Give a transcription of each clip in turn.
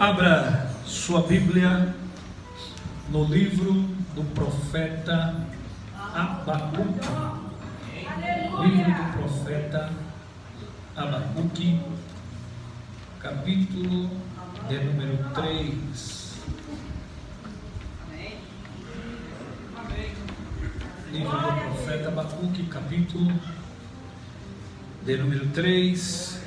Abra sua Bíblia no livro do profeta Abacuque. Livro do profeta Abacuque, capítulo de número 3. Livro do profeta Abacuque, capítulo de número 3.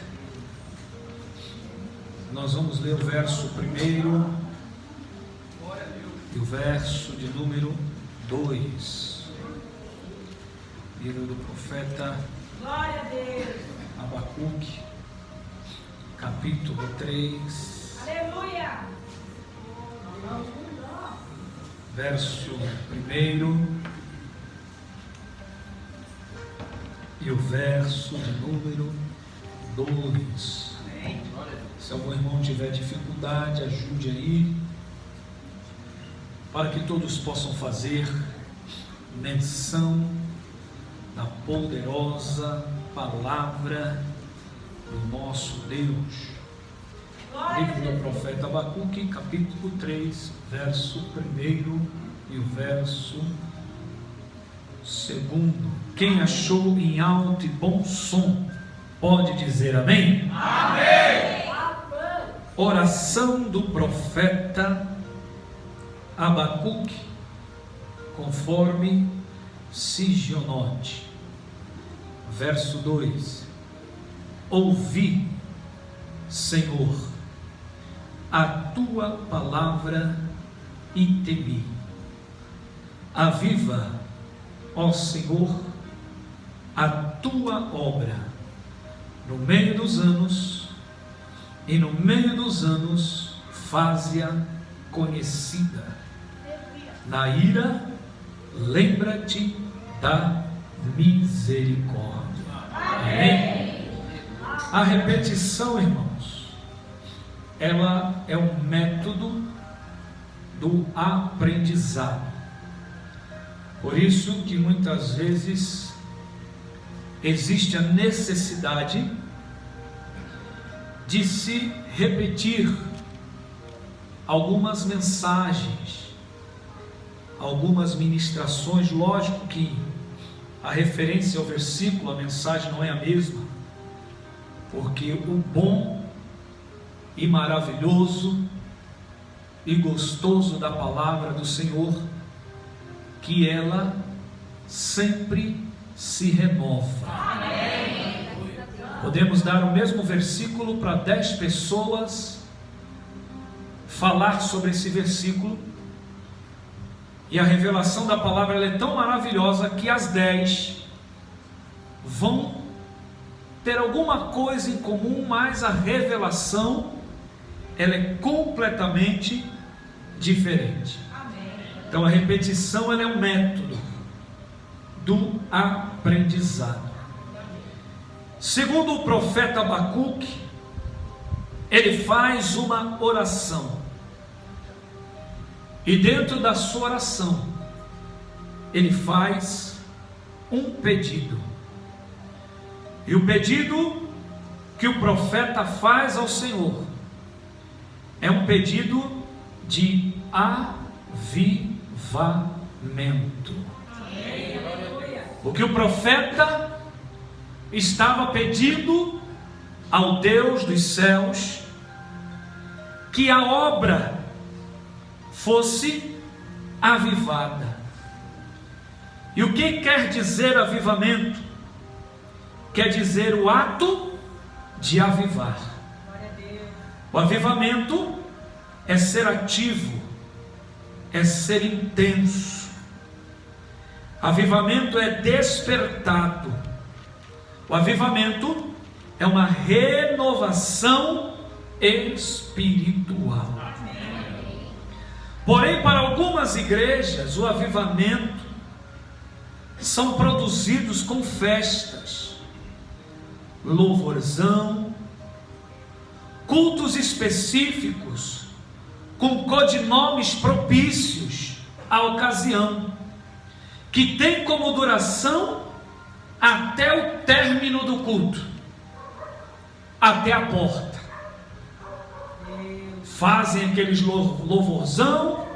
Nós vamos ler o verso 1 e o verso de número 2. Livro do profeta Abacuque, capítulo 3. Aleluia! Verso 1 e o verso de número 2. Se algum irmão tiver dificuldade, ajude aí, para que todos possam fazer menção da poderosa palavra do nosso Deus. Livro do profeta Abacuque, capítulo 3, verso 1 e o verso 2. Quem achou em alto e bom som, pode dizer amém? Amém! Oração do profeta Abacuque, conforme Sigionote. Verso 2: Ouvi, Senhor, a tua palavra e temi. Aviva, ó Senhor, a tua obra no meio dos anos, e no meio dos anos faze-a conhecida. Na ira, lembra-te da misericórdia. Amém? A repetição, irmãos, ela é um método do aprendizado. Por isso que muitas vezes existe a necessidade de se repetir algumas mensagens, algumas ministrações. Lógico que a referência ao versículo, a mensagem não é a mesma, porque o bom e maravilhoso e gostoso da palavra do Senhor, que ela sempre se renova. Amém. Podemos dar o mesmo versículo para 10 pessoas, falar sobre esse versículo, e a revelação da palavra ela é tão maravilhosa que as 10 vão ter alguma coisa em comum, mas a revelação ela é completamente diferente. Então a repetição ela é um método do aprendizado. Segundo o profeta Abacuque, ele faz uma oração, e dentro da sua oração ele faz um pedido. E o pedido que o profeta faz ao Senhor é um pedido de avivamento. O que o profeta estava pedindo ao Deus dos céus, que a obra fosse avivada. E o que quer dizer avivamento? Quer dizer o ato de avivar. O avivamento é ser ativo, é ser intenso. Avivamento é despertado. O avivamento é uma renovação espiritual. Porém, para algumas igrejas, o avivamento são produzidos com festas, louvorzão, cultos específicos, com codinomes propícios à ocasião, que tem como duração até o término do culto, até a porta. fazem aqueles louvorzão,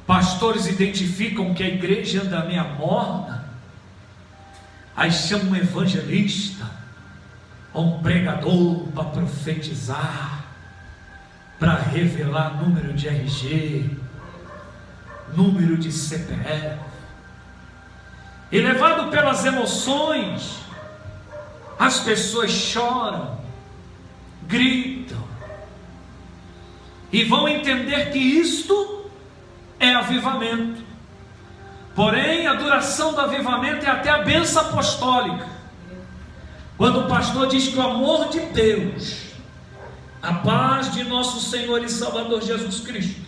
pastores identificam que a igreja anda meia morna, aí chamam um evangelista, ou um pregador para profetizar, para revelar número de RG, número de CPF, e levado pelas emoções, as pessoas choram, gritam, e vão entender que isto é avivamento. Porém, a duração do avivamento é até a bênção apostólica, quando o pastor diz que o amor de Deus, a paz de nosso Senhor e Salvador Jesus Cristo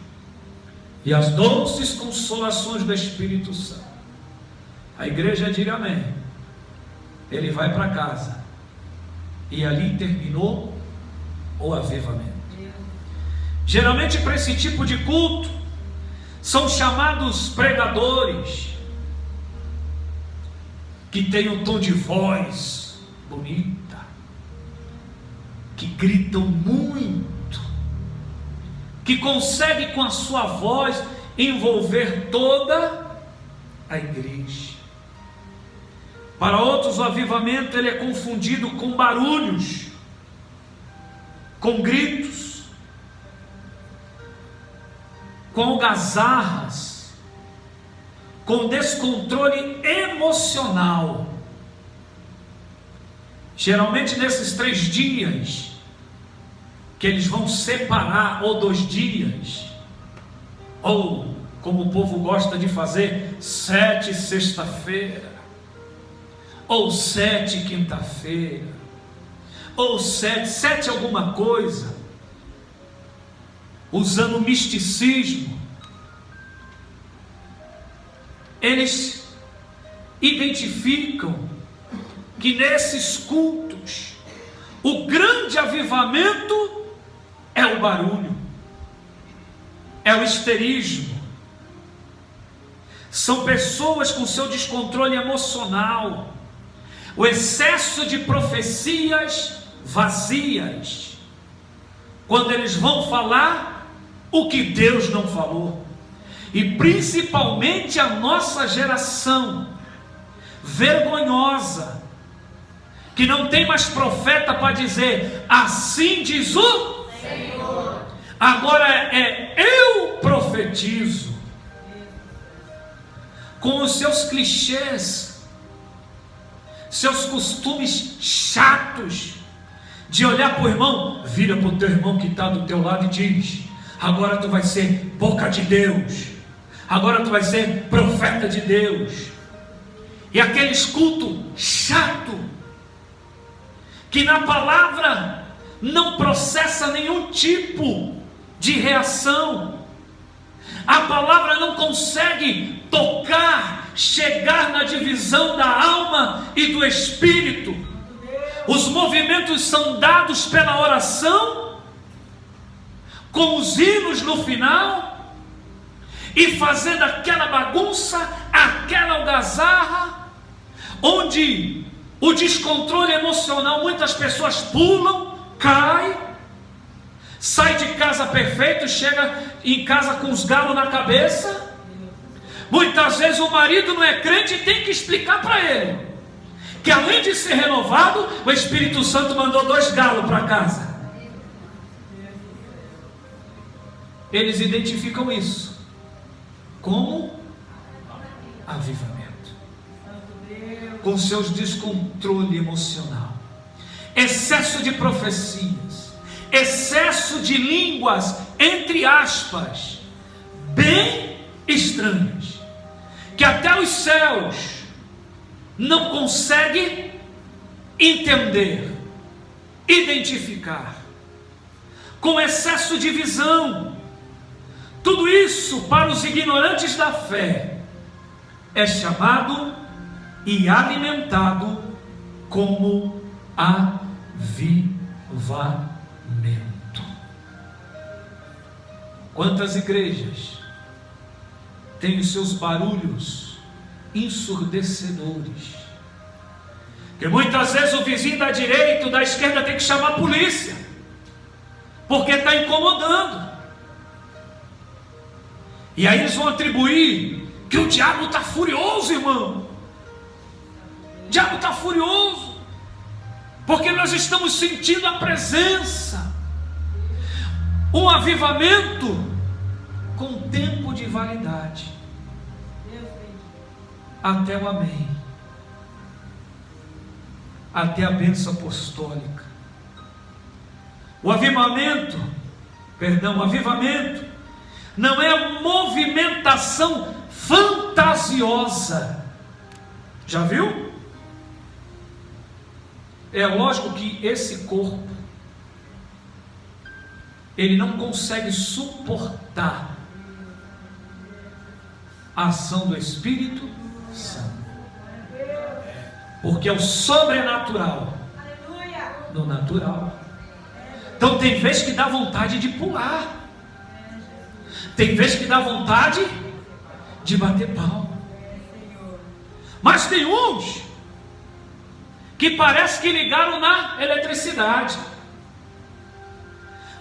e as doces consolações do Espírito Santo, a igreja diga amém, ele vai para casa, e ali terminou o avivamento. Geralmente para esse tipo de culto são chamados pregadores que têm um tom de voz bonita, que gritam muito, que conseguem com a sua voz envolver toda a igreja. Para outros o avivamento ele é confundido com barulhos, com gritos, com algazarras, com descontrole emocional. Geralmente nesses 3 dias que eles vão separar, ou 2 dias, ou como o povo gosta de fazer, 7 sexta-feira, ou 7 quinta-feira, ou 7 alguma coisa, usando misticismo. Eles identificam que nesses cultos o grande avivamento é o barulho, é o histerismo, são pessoas com seu descontrole emocional, o excesso de profecias vazias, quando eles vão falar o que Deus não falou. E principalmente a nossa geração vergonhosa, que não tem mais profeta para dizer assim diz o Senhor, agora eu profetizo, com os seus clichês, seus costumes chatos, de olhar para o irmão, vira para o teu irmão que está do teu lado e diz: agora tu vai ser boca de Deus, agora tu vai ser profeta de Deus. E aqueles cultos chato, que na palavra não processa nenhum tipo de reação, a palavra não consegue tocar, chegar na divisão da alma e do espírito. Os movimentos são dados pela oração, com os hinos no final, e fazendo aquela bagunça, aquela algazarra, onde o descontrole emocional, muitas pessoas pulam, caem, sai de casa perfeito, chega em casa com os galos na cabeça. Muitas vezes o marido não é crente e tem que explicar para ele que além de ser renovado, o Espírito Santo mandou 2 galos para casa. Eles identificam isso como avivamento, com seus descontrole emocional, excesso de profecias, excesso de línguas, entre aspas, bem estranhas, que até os céus não conseguem entender, identificar, com excesso de visão. Tudo isso, para os ignorantes da fé, é chamado e alimentado como avivamento. Quantas igrejas têm os seus barulhos ensurdecedores, que muitas vezes o vizinho da direita ou da esquerda tem que chamar a polícia, porque está incomodando. E aí eles vão atribuir que o diabo está furioso, irmão. O diabo está furioso, porque nós estamos sentindo a presença. Um avivamento com tempo de validade, até o amém, até a bênção apostólica. O avivamento não é movimentação fantasiosa. Já viu? É lógico que esse corpo, ele não consegue suportar a ação do Espírito Santo, porque é o sobrenatural no natural. Então tem vezes que dá vontade de pular, tem vezes que dá vontade de bater palma, mas tem uns que parece que ligaram na eletricidade,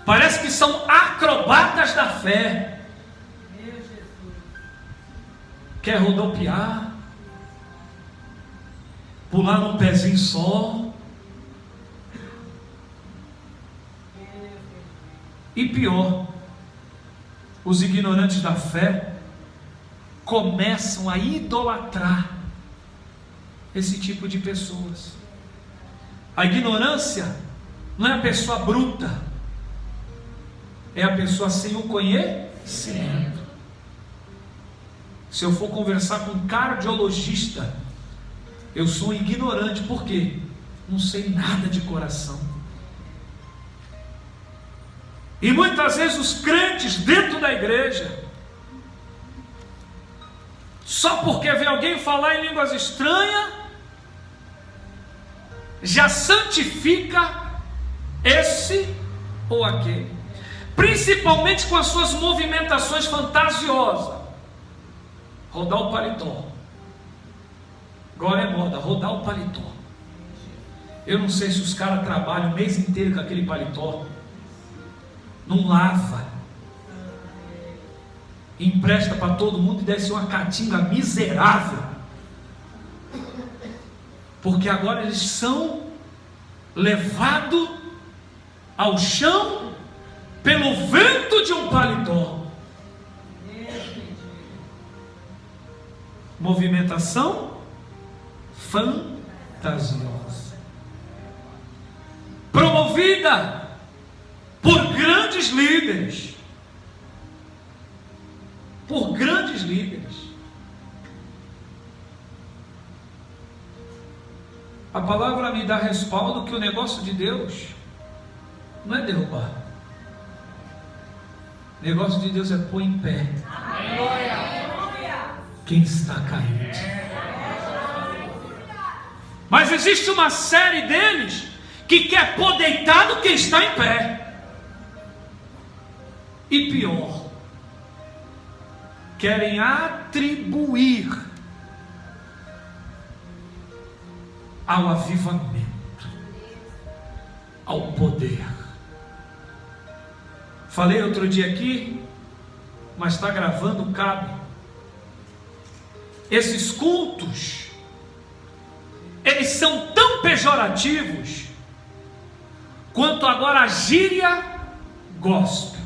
parece que são acrobatas da fé, quer rodopiar, pular num pezinho só. E pior, os ignorantes da fé começam a idolatrar esse tipo de pessoas. A ignorância não é a pessoa bruta, é a pessoa sem o conhecimento. Se eu for conversar com um cardiologista, eu sou ignorante, por quê? Não sei nada de coração. E muitas vezes os crentes dentro da igreja, só porque vê alguém falar em línguas estranhas, já santifica esse ou aquele, principalmente com as suas movimentações fantasiosas. Rodar o paletó, agora é moda, rodar o paletó. Eu não sei se os caras trabalham o mês inteiro com aquele paletó, não lava, empresta para todo mundo e deve ser uma caatinga miserável, porque agora eles são levados ao chão pelo vento de um paletó. Movimentação fantasiosa, promovida por grandes líderes, A palavra me dá respaldo que o negócio de Deus não é derrubar, o negócio de Deus é pôr em pé quem está caído. Mas existe uma série deles que quer pôr deitado quem está em pé. E pior, querem atribuir ao avivamento, ao poder. Falei outro dia aqui, mas está gravando, cabe. Esses cultos, eles são tão pejorativos quanto agora a gíria gospel.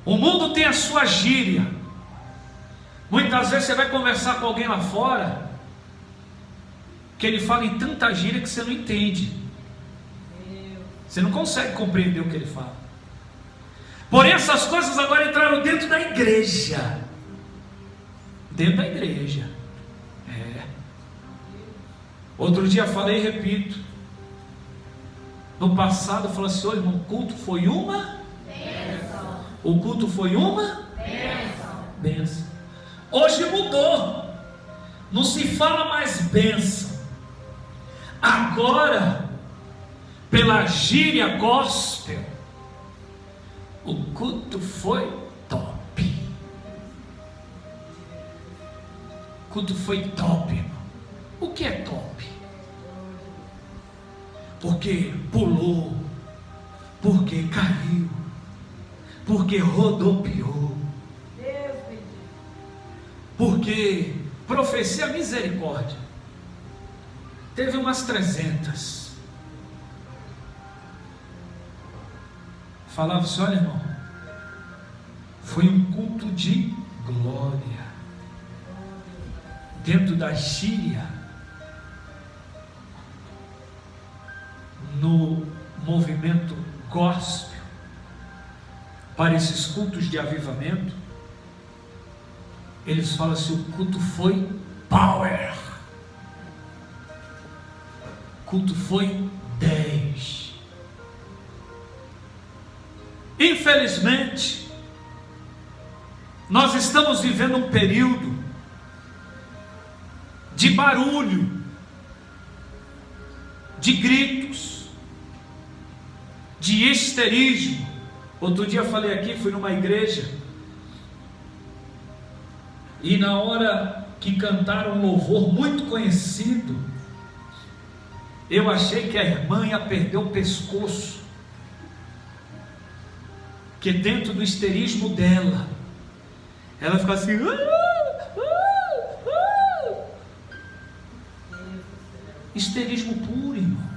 O mundo tem a sua gíria. Muitas vezes você vai conversar com alguém lá fora, que ele fala em tanta gíria que você não entende, você não consegue compreender o que ele fala. Porém essas coisas agora entraram dentro da igreja. Dentro da igreja. Outro dia falei e repito. No passado eu falei assim: olha, irmão, o culto foi uma bênção. O culto foi uma bênção. Hoje mudou. Não se fala mais bênção. Agora, pela gíria gospel, o culto foi top. O culto foi top, irmão. O que é top? Porque pulou, porque caiu, porque rodopiou, porque profecia misericórdia. Teve umas 300. Falava assim: olha, irmão, foi um culto de glória dentro da Síria, no movimento gospel, para esses cultos de avivamento. Eles falam assim: o culto foi power, o culto foi 10. Infelizmente, nós estamos vivendo um período de barulho, de gritos, de histerismo. Outro dia eu falei aqui, fui numa igreja, e na hora que cantaram um louvor muito conhecido, eu achei que a irmã ia perder o pescoço, que dentro do histerismo dela, ela ficava assim, histerismo puro, irmão,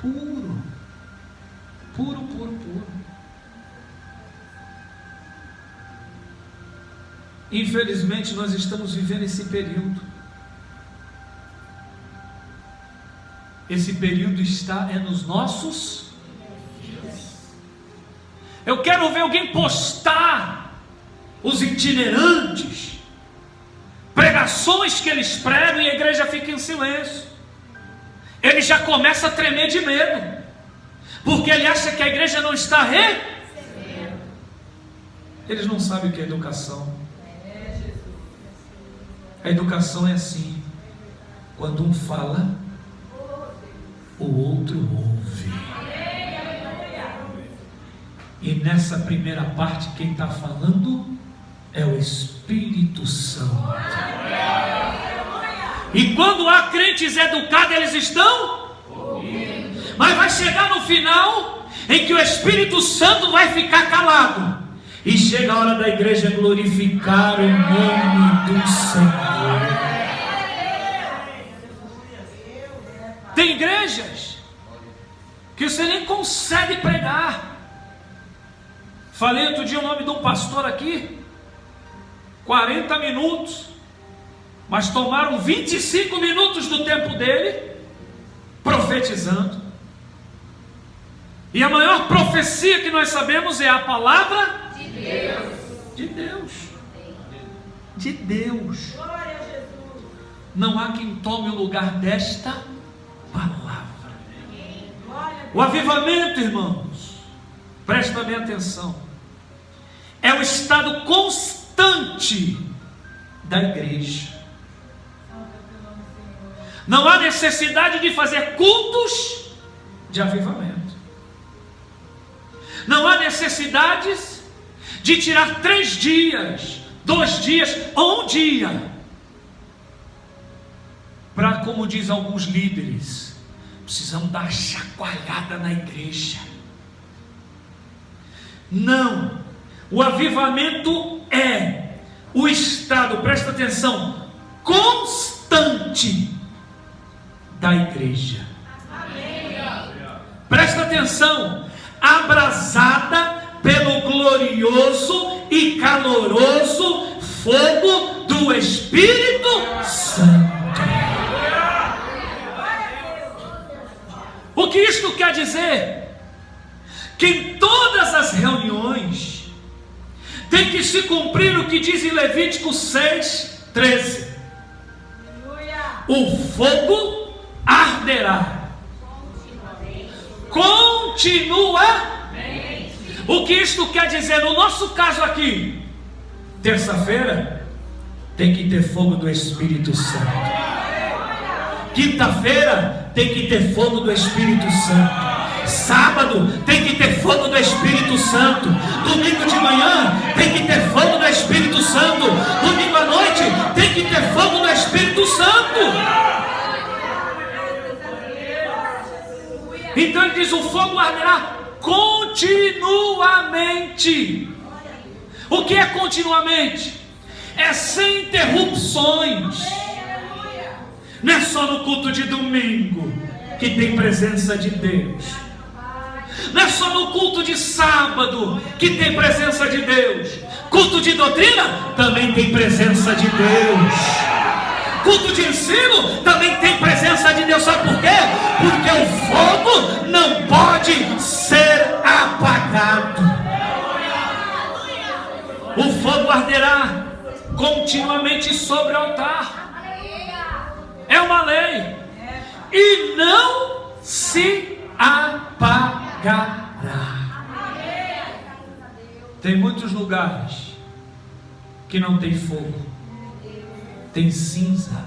puro. Infelizmente nós estamos vivendo esse período. Esse período está nos nossos dias. Eu quero ver alguém postar os itinerantes, pregações que eles pregam e a igreja fica em silêncio. Ele já começa a tremer de medo, porque ele acha que a igreja não está recebendo. Eles não sabem o que é educação. A educação é assim: quando um fala, o outro ouve. E nessa primeira parte, quem está falando é o Espírito Santo. E quando há crentes educados, eles estão ouvindo. Mas vai chegar no final em que o Espírito Santo vai ficar calado, e chega a hora da igreja glorificar o nome do Senhor. Tem igrejas que você nem consegue pregar. Falei outro dia o nome de um pastor aqui, 40 minutos, mas tomaram 25 minutos do tempo dele profetizando. E a maior profecia que nós sabemos é a palavra de Deus. De Deus. De Deus. Glória a Jesus. Não há quem tome o lugar desta palavra. Glória. O avivamento, irmãos, presta bem atenção, é o estado constante da igreja. Não há necessidade de fazer cultos de avivamento. Não há necessidades de tirar 3 dias, 2 dias ou 1 dia para, como diz alguns líderes, precisamos dar chacoalhada na igreja. Não, o avivamento é o estado, presta atenção, constante da igreja. Amém. Presta atenção, abrasada pelo glorioso e caloroso fogo do Espírito Santo. O que isto quer dizer? Que em todas as reuniões tem que se cumprir o que diz em Levítico 6:13. O fogo arderá continuamente. O que isto quer dizer? No nosso caso aqui, terça-feira tem que ter fogo do Espírito Santo. Quinta-feira tem que ter fogo do Espírito Santo. Sábado tem que ter fogo do Espírito Santo. Domingo de manhã tem que ter fogo do Espírito Santo. Domingo à noite tem que ter fogo do Espírito Santo. Então ele diz: o fogo arderá continuamente. O que é continuamente? É sem interrupções. Não é só no culto de domingo que tem presença de Deus. Não é só no culto de sábado que tem presença de Deus. Culto de doutrina também tem presença de Deus. Culto de ensino também tem presença de Deus. Sabe por quê? Porque o fogo não pode ser apagado. O fogo arderá continuamente sobre o altar. É uma lei. E não se apagará. Tem muitos lugares que não tem fogo, tem cinza.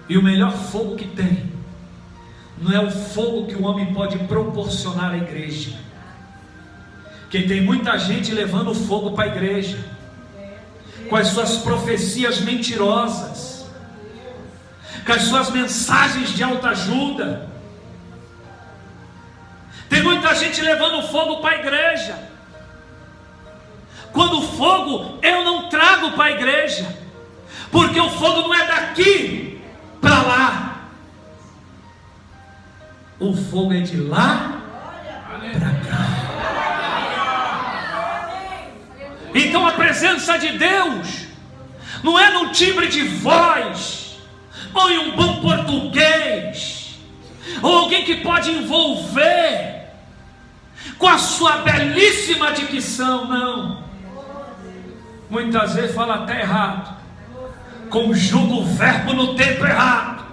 E o melhor fogo que tem não é o fogo que o homem pode proporcionar à igreja. Que tem muita gente levando fogo para a igreja com as suas profecias mentirosas, com as suas mensagens de autoajuda. Tem muita gente levando fogo para a igreja, quando o fogo eu não trago para a igreja, porque o fogo não é daqui para lá, o fogo é de lá para cá. Então a presença de Deus não é num timbre de voz, ou em um bom português, ou alguém que pode envolver com a sua belíssima dicção, não. Muitas vezes fala até errado, conjuga o verbo no tempo errado,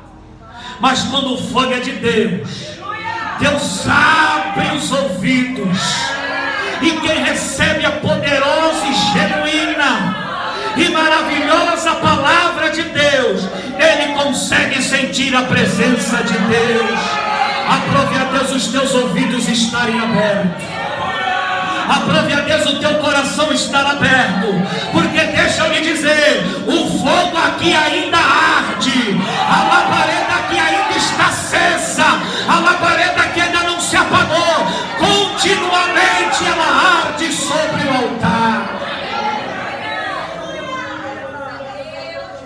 mas quando o fogo é de Deus, Deus abre os ouvidos, e quem recebe a poderosa e genuína e maravilhosa palavra de Deus, ele consegue sentir a presença de Deus. Aprove a Deus os teus ouvidos estarem abertos. Aprove a Deus o teu coração estar aberto. Porque deixa eu lhe dizer, o fogo aqui ainda arde. A labareda aqui ainda está acesa. A labareda aqui ainda não se apagou. Continuamente ela arde sobre o altar.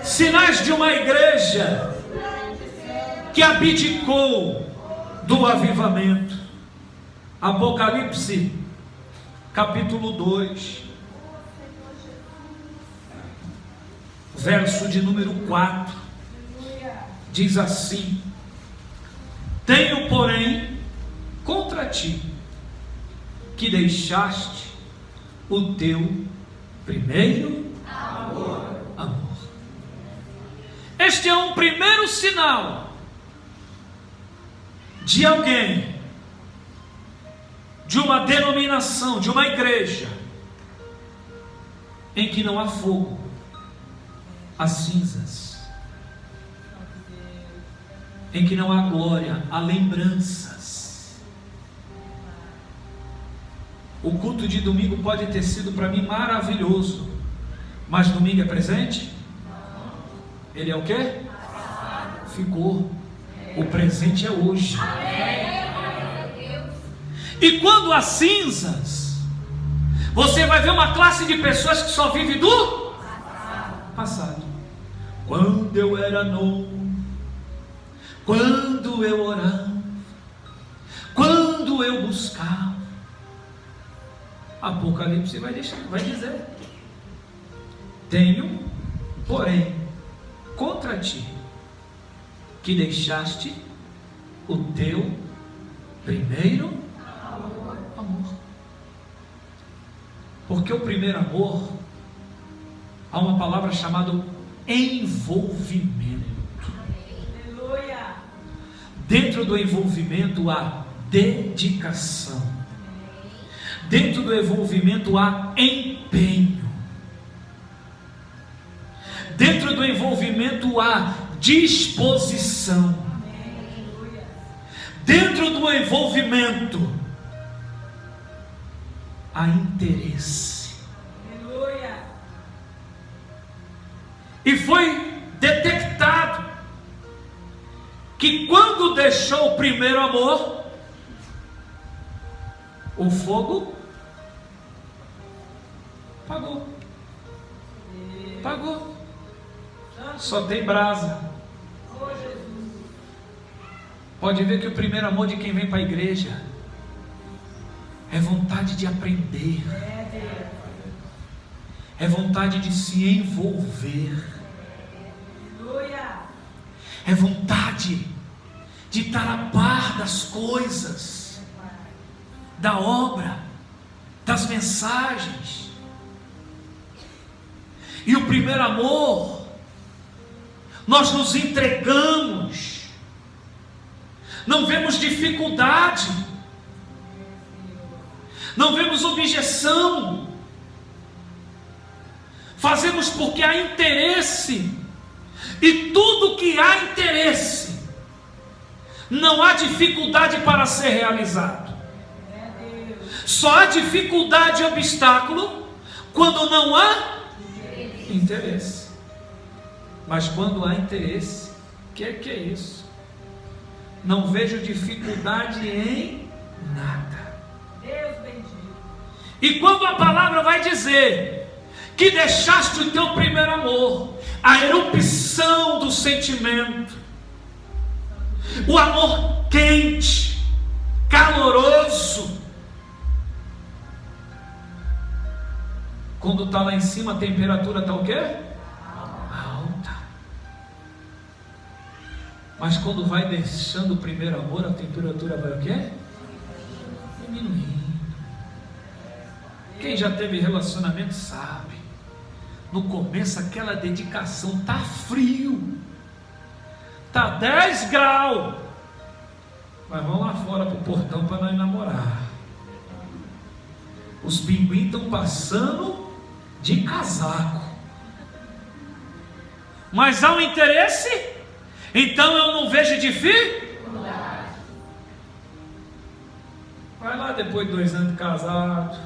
Sinais de uma igreja que abdicou do avivamento. Apocalipse capítulo 2, verso de número 4, diz assim: tenho, porém, contra ti que deixaste o teu primeiro amor. Este é um primeiro sinal de alguém, de uma denominação, de uma igreja, em que não há fogo, há cinzas, em que não há glória, há lembranças. O culto de domingo pode ter sido para mim maravilhoso, mas domingo é presente? Ele é o quê? Ficou. O presente é hoje. E quando há cinzas, você vai ver uma classe de pessoas que só vive do passado. Quando eu era novo, quando eu orava, quando eu buscava. Apocalipse vai dizer: tenho, porém, contra ti que deixaste o teu primeiro amor. Porque o primeiro amor, há uma palavra chamada envolvimento. Aleluia. Dentro do envolvimento há dedicação. Dentro do envolvimento há empenho. Dentro do envolvimento há disposição. Dentro do envolvimento há interesse. Aleluia. E foi detectado que quando deixou o primeiro amor, o fogo apagou. Apagou. Só tem brasa. Pode ver que o primeiro amor de quem vem para a igreja é vontade de aprender, é vontade de se envolver, é vontade de estar a par das coisas, da obra, das mensagens. E o primeiro amor, nós nos entregamos, não vemos dificuldade, não vemos objeção, fazemos porque há interesse, e tudo que há interesse, não há dificuldade para ser realizado. Só há dificuldade e obstáculo quando não há interesse. Mas quando há interesse, que é isso? Não vejo dificuldade em nada. Deus bendito. E quando a palavra vai dizer que deixaste o teu primeiro amor, a erupção do sentimento, o amor quente, caloroso, quando está lá em cima a temperatura está o quê? Alta. Mas quando vai deixando o primeiro amor, a temperatura vai o quê? Diminuindo. Quem já teve relacionamento sabe, no começo aquela dedicação, tá frio, tá 10 graus, mas vamos lá fora pro portão para nós namorar. Os pinguins estão passando de casaco, mas há um interesse, então eu não vejo dificuldade. Vai lá depois de 2 anos de casado,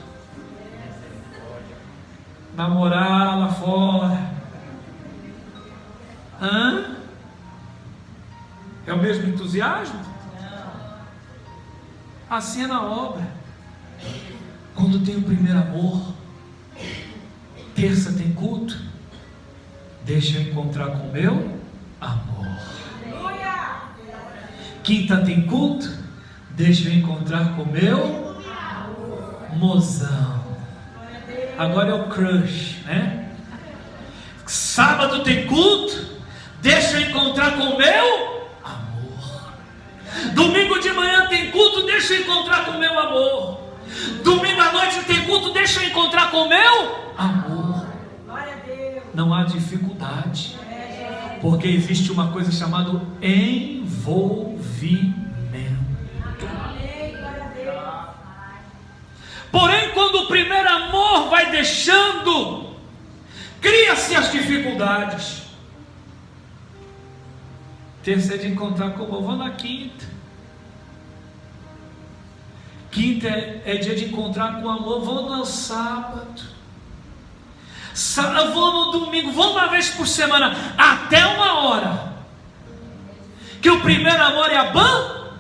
namorar lá fora. É o mesmo entusiasmo? Assim é na obra. Quando tem o primeiro amor, terça tem culto, deixa eu encontrar com o meu amor. Quinta tem culto, deixa eu encontrar com o meu mozão. Agora é o crush, né? Sábado tem culto, deixa eu encontrar com o meu amor. Domingo de manhã tem culto, deixa eu encontrar com o meu amor. Domingo à noite tem culto, deixa eu encontrar com o meu amor. Não há dificuldade, porque existe uma coisa chamada envolvimento. Porém, quando o primeiro amor vai deixando, cria-se as dificuldades. Terça é de encontrar com o vou na quinta. Quinta é dia de encontrar com o amor, vou no sábado. Vou no domingo, vou uma vez por semana, até uma hora. Que o primeiro amor é abandonado.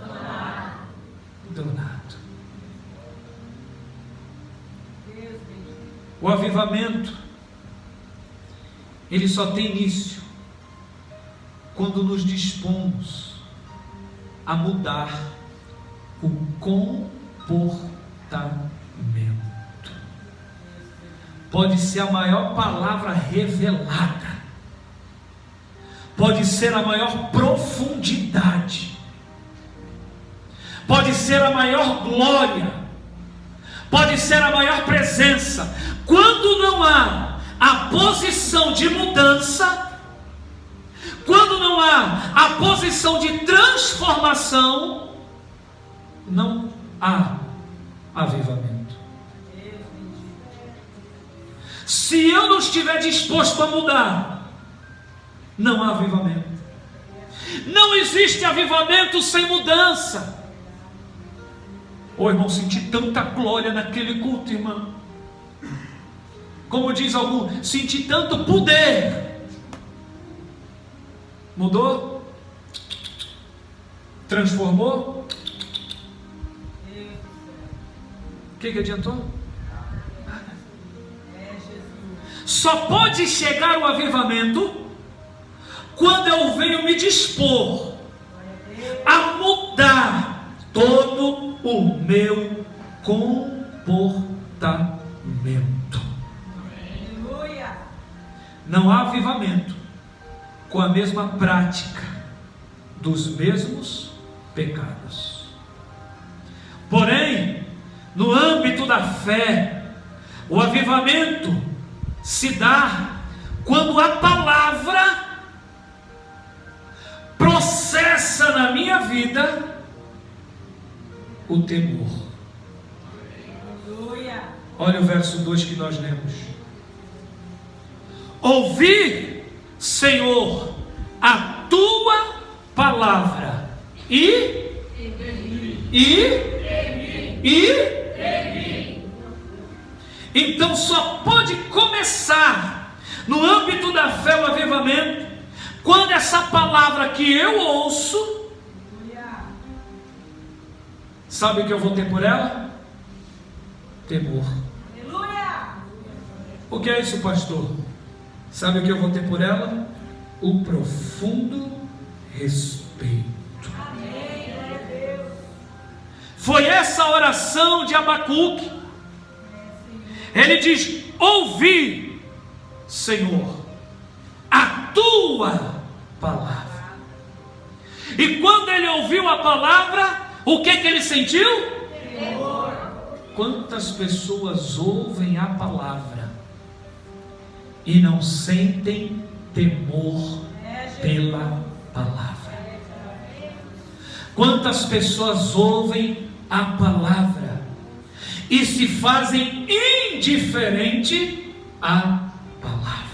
O avivamento, ele só tem início quando nos dispomos a mudar o comportamento. Pode ser a maior palavra revelada, pode ser a maior profundidade, pode ser a maior glória, pode ser a maior presença. Quando não há a posição de mudança, quando não há a posição de transformação, não há avivamento. Se eu não estiver disposto a mudar, não há avivamento. Não existe avivamento sem mudança. Ô irmão, senti tanta glória naquele culto, irmão. Como diz algum, senti tanto poder. Mudou? Transformou? que adiantou? Só pode chegar o avivamento quando eu venho me dispor a mudar todo o meu comportamento. Não há avivamento com a mesma prática dos mesmos pecados. Porém, no âmbito da fé, o avivamento se dá quando a palavra processa na minha vida o temor. Olha o verso 2 que nós lemos. Ouvi, Senhor, a tua palavra Então só pode começar no âmbito da fé o avivamento quando essa palavra que eu ouço, sabe o que eu vou ter por ela? Temor. O que é isso, pastor? Sabe o que eu vou ter por ela? O profundo respeito. Foi essa oração de Abacuque. Ele diz: ouvi, Senhor, a tua palavra. E quando ele ouviu a palavra, o que ele sentiu? Temor. Quantas pessoas ouvem a palavra e não sentem temor pela palavra? Quantas pessoas ouvem a palavra e se fazem indiferente à palavra?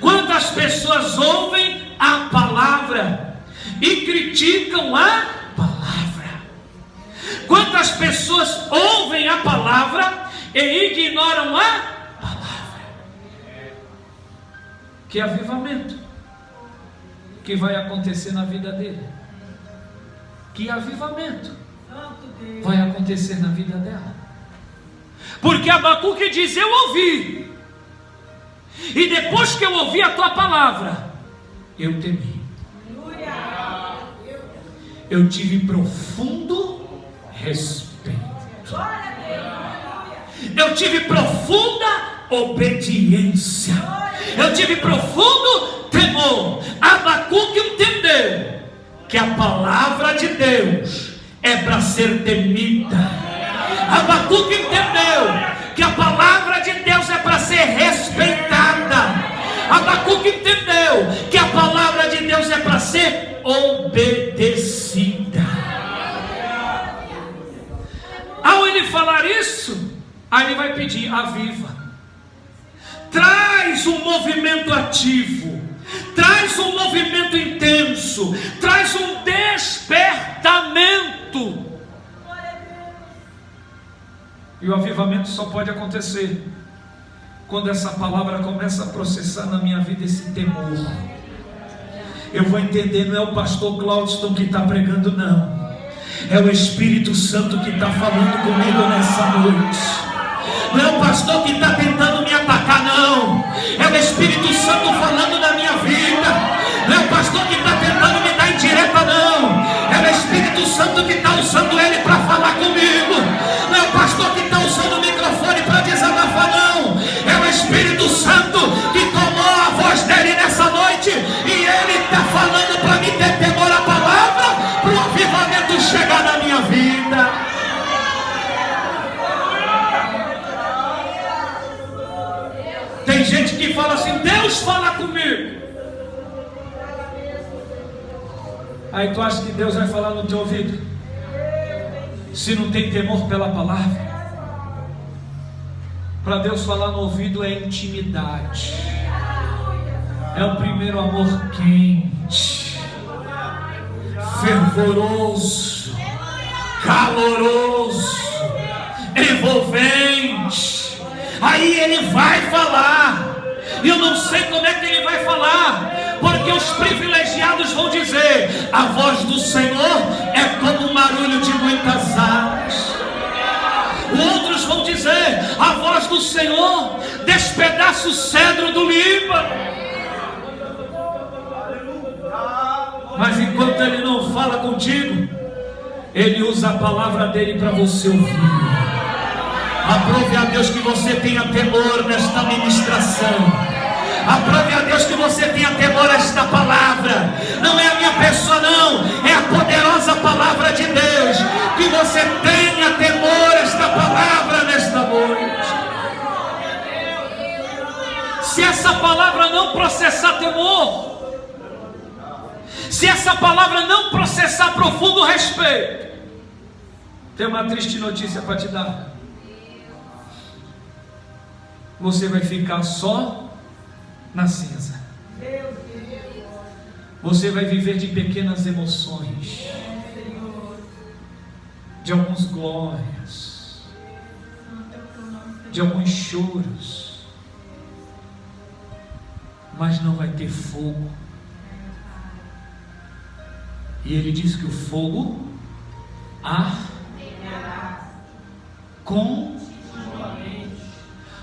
Quantas pessoas ouvem a palavra e criticam a palavra? Quantas pessoas ouvem a palavra e ignoram a palavra? Que avivamento que vai acontecer na vida dele? Que avivamento vai acontecer na vida dela? Porque Abacuque diz: eu ouvi, e depois que eu ouvi a tua palavra, eu temi. Eu tive profundo respeito. Eu tive profunda obediência. Eu tive profundo temor. Abacuque entendeu que a palavra de Deus é para ser temida. Abacuque entendeu que a palavra de Deus é para ser respeitada. Abacuque entendeu que a palavra de Deus é para ser obedecida. Ao ele falar isso, aí ele vai pedir: aviva, traz um movimento ativo, traz um movimento intenso, traz um despertamento. E o avivamento só pode acontecer quando essa palavra começa a processar na minha vida esse temor. Eu vou entender, não é o pastor Cláudio que está pregando, não. É o Espírito Santo que está falando comigo nessa noite. Não é o pastor que está tentando me atacar, não. É o Espírito Santo falando na minha vida. Não é o pastor que está tentando me dar indireta, não. É o Espírito Santo que está usando ele para falar comigo. Não é o pastor que está usando o microfone para desabafar, não. É o Espírito Santo que tomou a voz dele nessa noite e ele está falando para mim ter temor à palavra, para o avivamento chegar na minha vida. Tem gente que fala assim: Deus fala comigo. Aí tu acha que Deus vai falar no teu ouvido? Se não tem temor pela palavra. Para Deus falar no ouvido é intimidade. É o primeiro amor quente, fervoroso, caloroso, envolvente. Aí ele vai falar. E eu não sei como é que ele vai falar, porque os privilegiados vão dizer: a voz do Senhor é como um barulho de muitas águas. do Senhor despedaça o cedro do Líbano. Mas enquanto Ele não fala contigo, Ele usa a palavra dEle para você ouvir. Aprove a Deus que você tenha temor nesta ministração. Aprove a Deus que você tenha temor a esta palavra. Não é a minha pessoa não, é a poderosa palavra de Deus. Que você tenha temor a esta palavra nesta noite. Se essa palavra não processar temor, se essa palavra não processar profundo respeito, tem uma triste notícia para te dar. Você vai ficar só na cinza. Você vai viver de pequenas emoções, de alguns glórias, de alguns choros, mas não vai ter fogo. E Ele diz que o fogo arderá continuamente.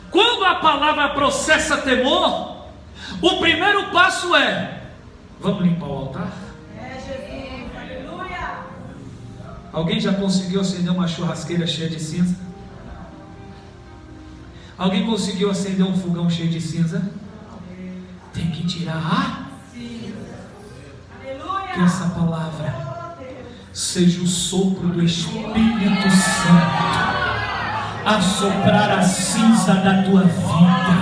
Quando a palavra processa temor, o primeiro passo é: vamos limpar o altar? Jesus, aleluia. Alguém já conseguiu acender uma churrasqueira cheia de cinza? Alguém conseguiu acender um fogão cheio de cinza? Tem que tirar a cinza. Que essa palavra seja o sopro do Espírito Santo a soprar a cinza da tua vida,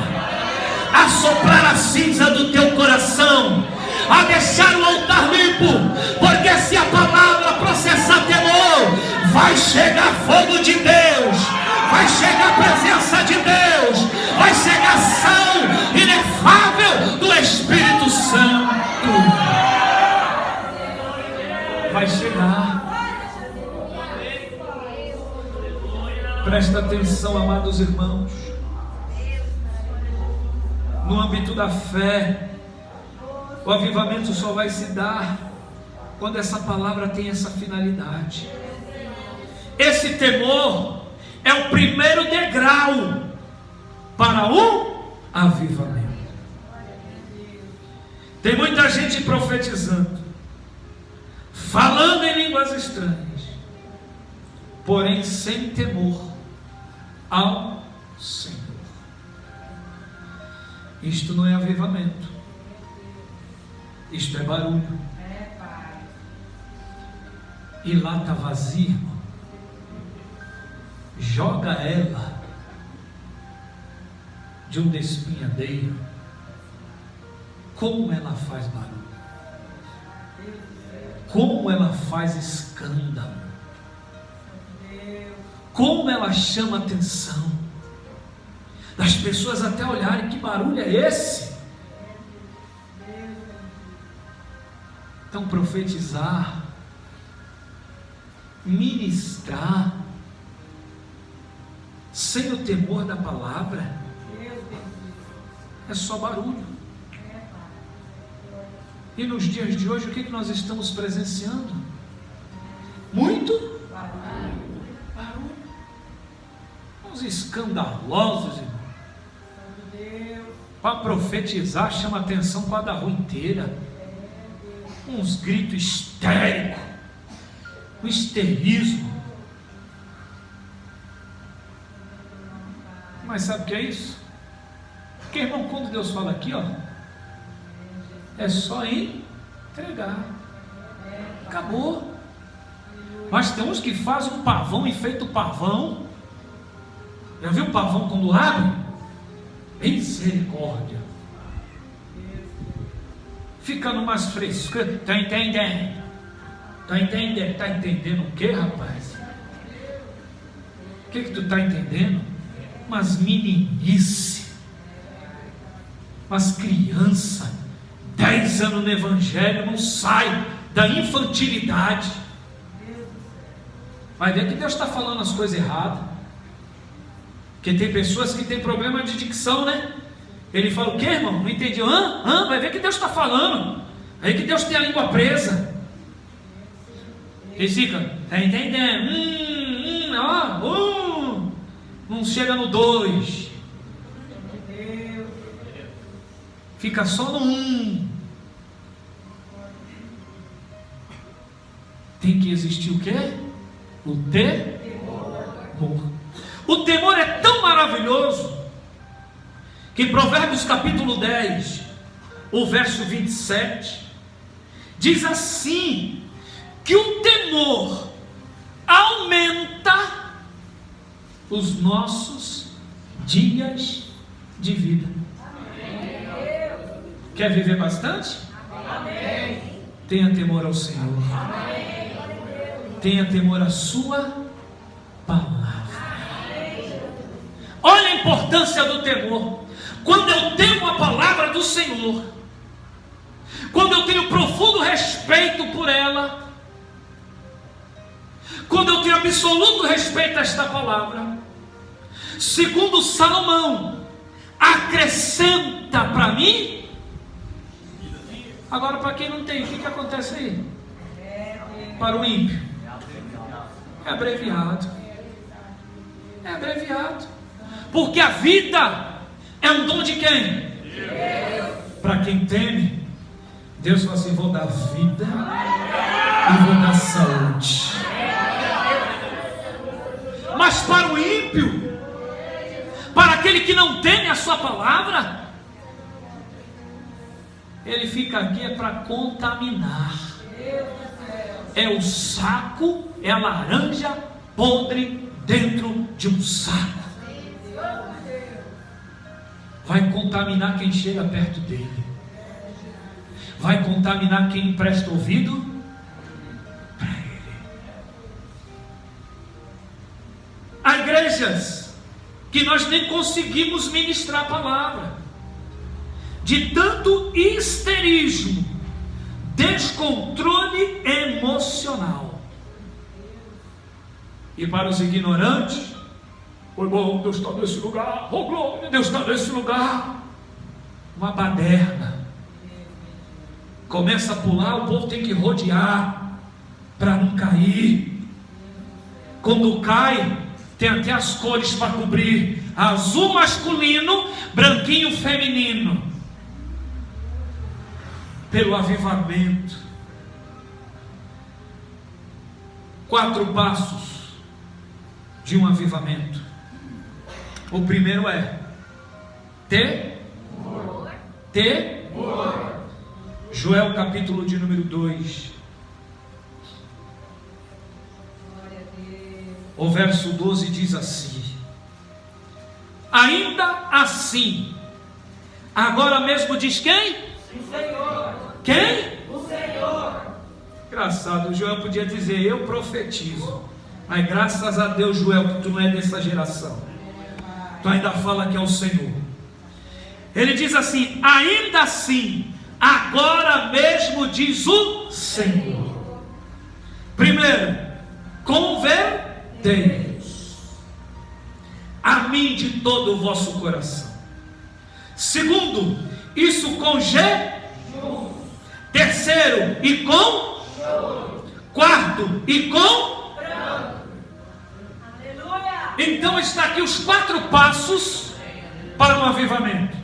a soprar a cinza do teu coração, a deixar o altar limpo, porque se a palavra processar temor, vai chegar fogo de Deus, vai chegar a presença de Deus, vai chegar a ação inefável do Espírito Santo, vai chegar. Presta atenção, amados irmãos. No âmbito da fé, o avivamento só vai se dar quando essa palavra tem essa finalidade. Esse temor é o primeiro degrau para o avivamento. Tem muita gente profetizando, falando em línguas estranhas, porém sem temor ao Senhor. Isto não é avivamento, isto é barulho. E lá está vazio, irmão. Joga ela de um despenhadeiro, como ela faz barulho, como ela faz escândalo, como ela chama atenção das pessoas até olharem: que barulho é esse? Então profetizar, ministrar sem o temor da palavra é só barulho. E nos dias de hoje, o que nós estamos presenciando? Muito barulho. Uns escandalosos, irmão. Para profetizar, chama atenção com a da rua inteira. Uns gritos histéricos, um histerismo. Mas sabe o que é isso? Porque, irmão, quando Deus fala aqui, ó, é só entregar. Acabou. Mas tem uns que fazem um pavão, enfeita o pavão. Já viu o pavão quando abre? Misericórdia. Fica numas frescuras. Tá entendendo? Tá entendendo? Tá entendendo o que, rapaz? O que tu tá entendendo? Umas meninice, umas crianças, 10 anos no evangelho, não sai da infantilidade. Vai ver que Deus está falando as coisas erradas. Porque tem pessoas que têm problema de dicção, né? Ele fala: o que, irmão? Não entendi. Vai ver que Deus está falando. Aí que Deus tem a língua presa. Ele fica: tá entendendo? Não chega no 2. fica só no Tem que existir o quê? O temor. O temor é tão maravilhoso que Provérbios capítulo 10, o verso 27, diz assim, que o temor aumenta os nossos dias de vida. Quer viver bastante? Tenha temor ao Senhor. Tenha temor à sua palavra. Olha a importância do temor. Quando eu temo a palavra do Senhor, quando eu tenho profundo respeito por ela, quando eu tenho absoluto respeito a esta palavra, segundo Salomão, acrescenta para mim. Agora, para quem não tem, o que acontece aí? Para o ímpio, é abreviado. É abreviado. Porque a vida é um dom de quem? Para quem teme, Deus fala assim: vou dar vida e vou dar saúde. Mas para o ímpio, para aquele que não teme a sua palavra, ele fica aqui para contaminar. É o saco, é a laranja podre dentro de um saco. Vai contaminar quem chega perto dele. Vai contaminar quem empresta ouvido para ele. Há igrejas que nós nem conseguimos ministrar a palavra, de tanto histerismo, descontrole emocional. E para os ignorantes, oi, bom, Deus está nesse lugar, oh glória, Deus está nesse lugar. Uma baderna. Começa a pular, o povo tem que rodear para não cair. Quando cai, tem até as cores para cobrir: azul masculino, branquinho feminino. Pelo avivamento. 4 passos de um avivamento. O primeiro é temor. Joel capítulo de número 2, o verso 12 diz assim: ainda assim, agora mesmo diz quem? O Senhor. Quem? O Senhor. Engraçado, o Joel podia dizer: eu profetizo. Mas graças a Deus, Joel, que tu não é dessa geração, tu ainda fala que é o Senhor. Ele diz assim: ainda assim, agora mesmo diz o Senhor. Primeiro, convertei-vos a mim de todo o vosso coração. Segundo, isso com jejum. Terceiro, e com choro. Quarto, e com pranto. Aleluia. Então está aqui os 4 passos para um avivamento.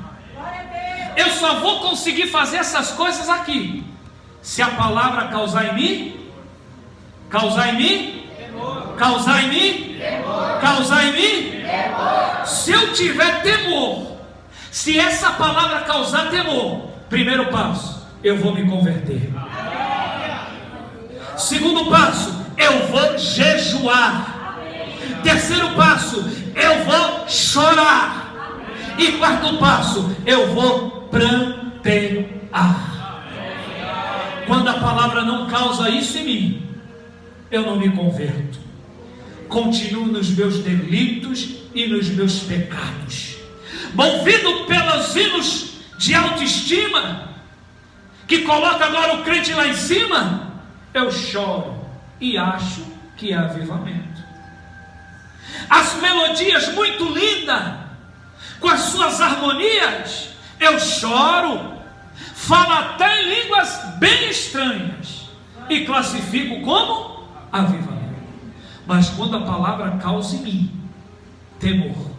Eu só vou conseguir fazer essas coisas aqui se a palavra causar em mim. Causar em mim? Temor. Causar em mim? Temor. Causar em mim? Temor. Se eu tiver temor, se essa palavra causar temor, primeiro passo, eu vou me converter. Segundo passo, eu vou jejuar. Terceiro passo, eu vou chorar. E quarto passo, eu vou prantear. Quando a palavra não causa isso em mim, eu não me converto. Continuo nos meus delitos e nos meus pecados, movido pelos hinos de autoestima, que coloca agora o crente lá em cima. Eu choro e acho que é avivamento. As melodias muito lindas, com as suas harmonias, eu choro, falo até em línguas bem estranhas e classifico como avivamento. Mas quando a palavra causa em mim temor,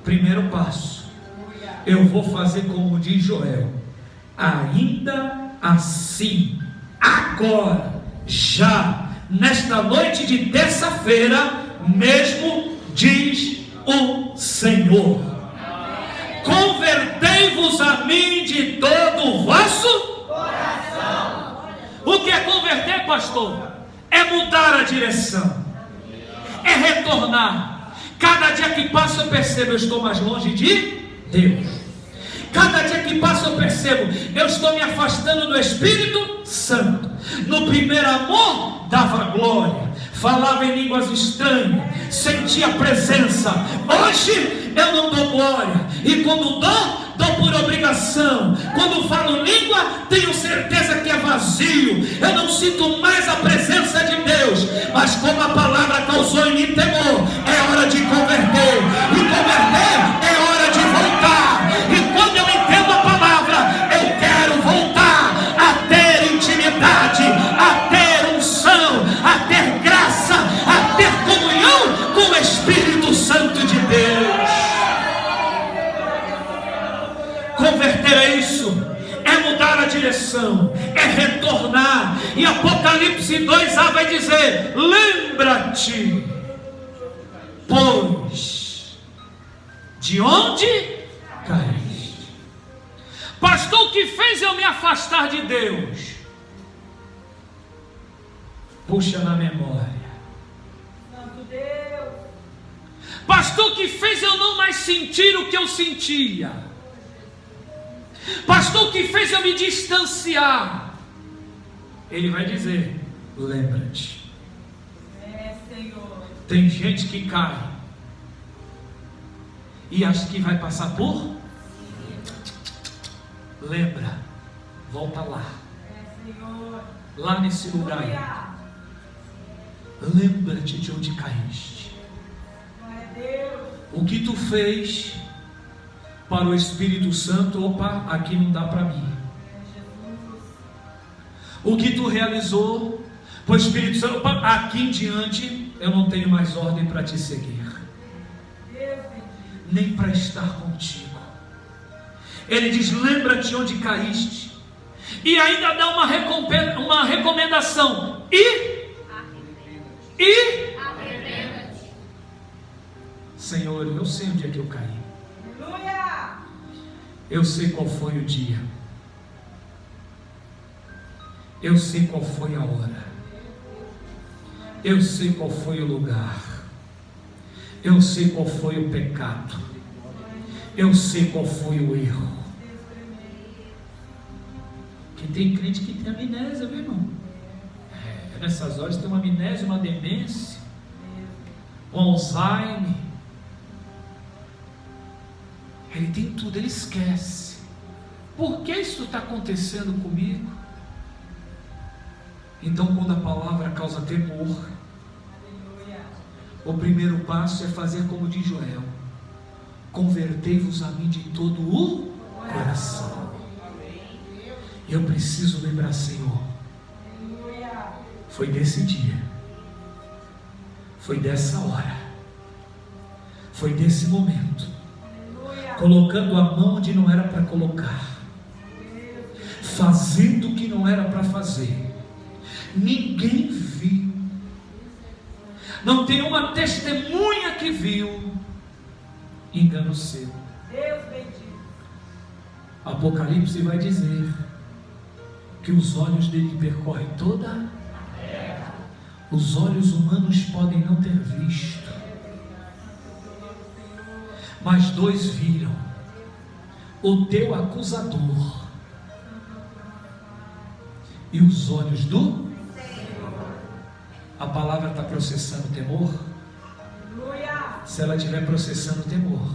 primeiro passo, eu vou fazer como diz Joel, ainda assim, agora, já, nesta noite de terça-feira, mesmo diz o Senhor: convertei-vos a mim de todo o vosso coração. O que é converter, pastor? É mudar a direção, é retornar. Cada dia que passa eu percebo, eu estou mais longe de Deus. Cada dia que passa eu percebo, eu estou me afastando do Espírito Santo. No primeiro amor dava glória, falava em línguas estranhas, sentia presença. Hoje eu não dou glória, e quando dou por obrigação. Quando falo língua, tenho certeza que é vazio, eu não sinto mais a presença de Deus. Mas como a palavra causou em mim temor, é hora de converter, e converter é hora de voltar. E quando eu entendo a palavra, eu quero voltar a ter intimidade, a ter unção, a ter graça, a ter comunhão com o Espírito Santo de Deus. Converter é isso, é mudar a direção, é retornar. E Apocalipse 2:a vai dizer: lembra-te, pois, de onde caíste. Pastor, o que fez eu me afastar de Deus? Puxa na memória. Santo Deus. Pastor, o que fez eu não mais sentir o que eu sentia? Pastor, o que fez eu me distanciar? Ele vai dizer: lembra-te. Senhor. Tem gente que cai e acha que vai passar por. Lembra, volta lá, Senhor. lá nesse lugar aí. Lembra-te de onde caíste. Glória a Deus. O que tu fez para o Espírito Santo? Opa, aqui não dá para mim. O que tu realizou para o Espírito Santo? Opa, aqui em diante eu não tenho mais ordem para te seguir, nem para estar contigo. Ele diz: lembra-te onde caíste, e ainda dá uma recomendação: arrependa-te. Senhor, eu sei onde é que eu caí. Aleluia. Eu sei qual foi o dia, eu sei qual foi a hora, eu sei qual foi o lugar, eu sei qual foi o pecado, eu sei qual foi o erro. Que tem crente que tem amnésia, meu irmão. Nessas horas tem uma amnésia, uma demência, um Alzheimer. Ele tem tudo, ele esquece. Por que isso está acontecendo comigo? Então, quando a palavra causa temor, o primeiro passo é fazer como diz Joel: convertei-vos a mim de todo o coração. Eu preciso lembrar, Senhor, foi desse dia, foi dessa hora, foi desse momento, colocando a mão onde não era para colocar, fazendo o que não era para fazer. Ninguém viu, não tem uma testemunha que viu. Engano seu. Deus bendito. Apocalipse vai dizer que os olhos dele percorrem toda a terra. Os olhos humanos podem não ter visto, mas dois viram: o teu acusador e os olhos do Senhor. A palavra está processando temor. Se ela estiver processando temor,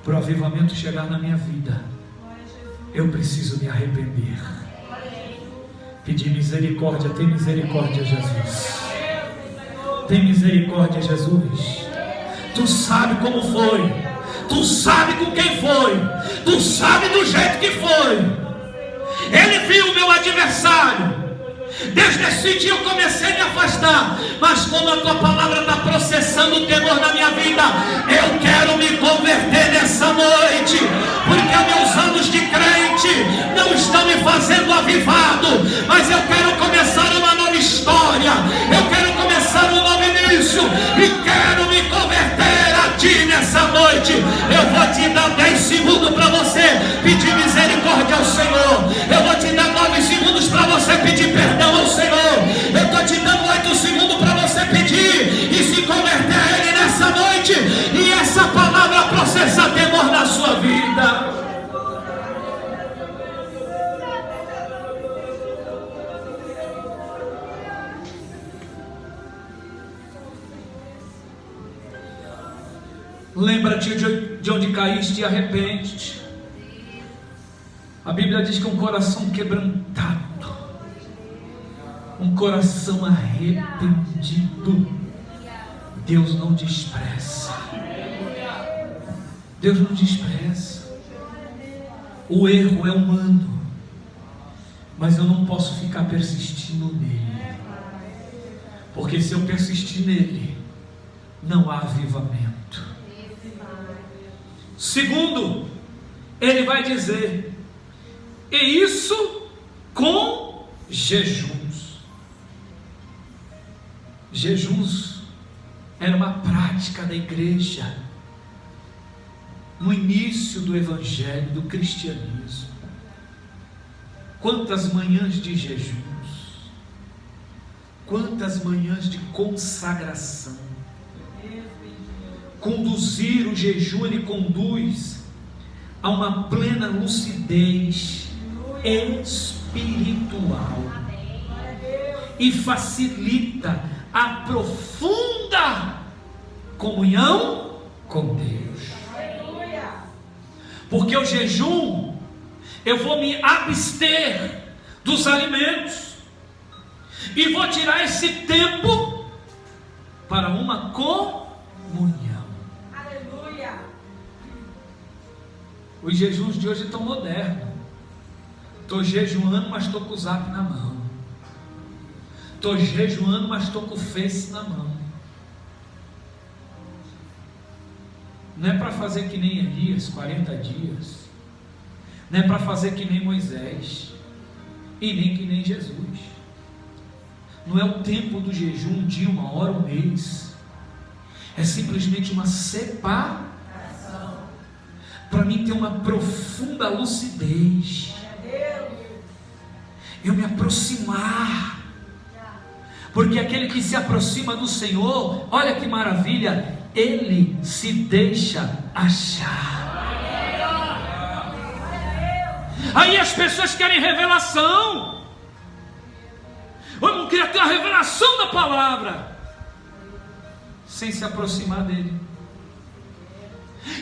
para o avivamento chegar na minha vida, eu preciso me arrepender, pedir misericórdia. Tem misericórdia, Jesus. Tem misericórdia, Jesus. Tu sabe como foi, tu sabe com quem foi, tu sabe do jeito que foi. Ele viu o meu adversário. Desde esse dia eu comecei a me afastar, mas como a tua palavra está processando o temor na minha vida, eu quero me converter nessa noite. avivado, mas eu quero começar uma nova história, eu quero começar um novo início, e quero me converter a Ti nessa noite. Eu vou te dar 10 segundos para você pedir misericórdia ao Senhor, eu vou te dar 9 segundos para você pedir perdão ao Senhor, eu estou te dando 8 segundos para você pedir e se converter a Ele nessa noite, e essa palavra processar temor na sua vida. Lembra-te de onde caíste e arrepende-te. A Bíblia diz que um coração quebrantado, um coração arrependido, Deus não despreza. Deus não despreza. O erro é humano, mas eu não posso ficar persistindo nele, porque se eu persistir nele, não há avivamento. Segundo, ele vai dizer, e isso com jejuns. Jejuns era uma prática da igreja no início do evangelho, do cristianismo. Quantas manhãs de jejuns, quantas manhãs de consagração. Conduzir o jejum, ele conduz a uma plena lucidez espiritual e facilita a profunda comunhão com Deus. Porque o jejum, eu vou me abster dos alimentos e vou tirar esse tempo para uma comunhão. Os jejuns de hoje estão modernos. Estou jejuando, mas estou com o zap na mão. Estou jejuando, mas estou com o Face na mão. Não é para fazer que nem Elias, 40 dias. Não é para fazer que nem Moisés. E nem que nem Jesus. Não é o tempo do jejum, um dia, uma hora, um mês. É simplesmente uma separação. Para mim ter uma profunda lucidez, eu me aproximar, porque aquele que se aproxima do Senhor, olha que maravilha, ele se deixa achar. Aí as pessoas querem revelação, eu não queria ter a revelação da palavra, sem se aproximar dele.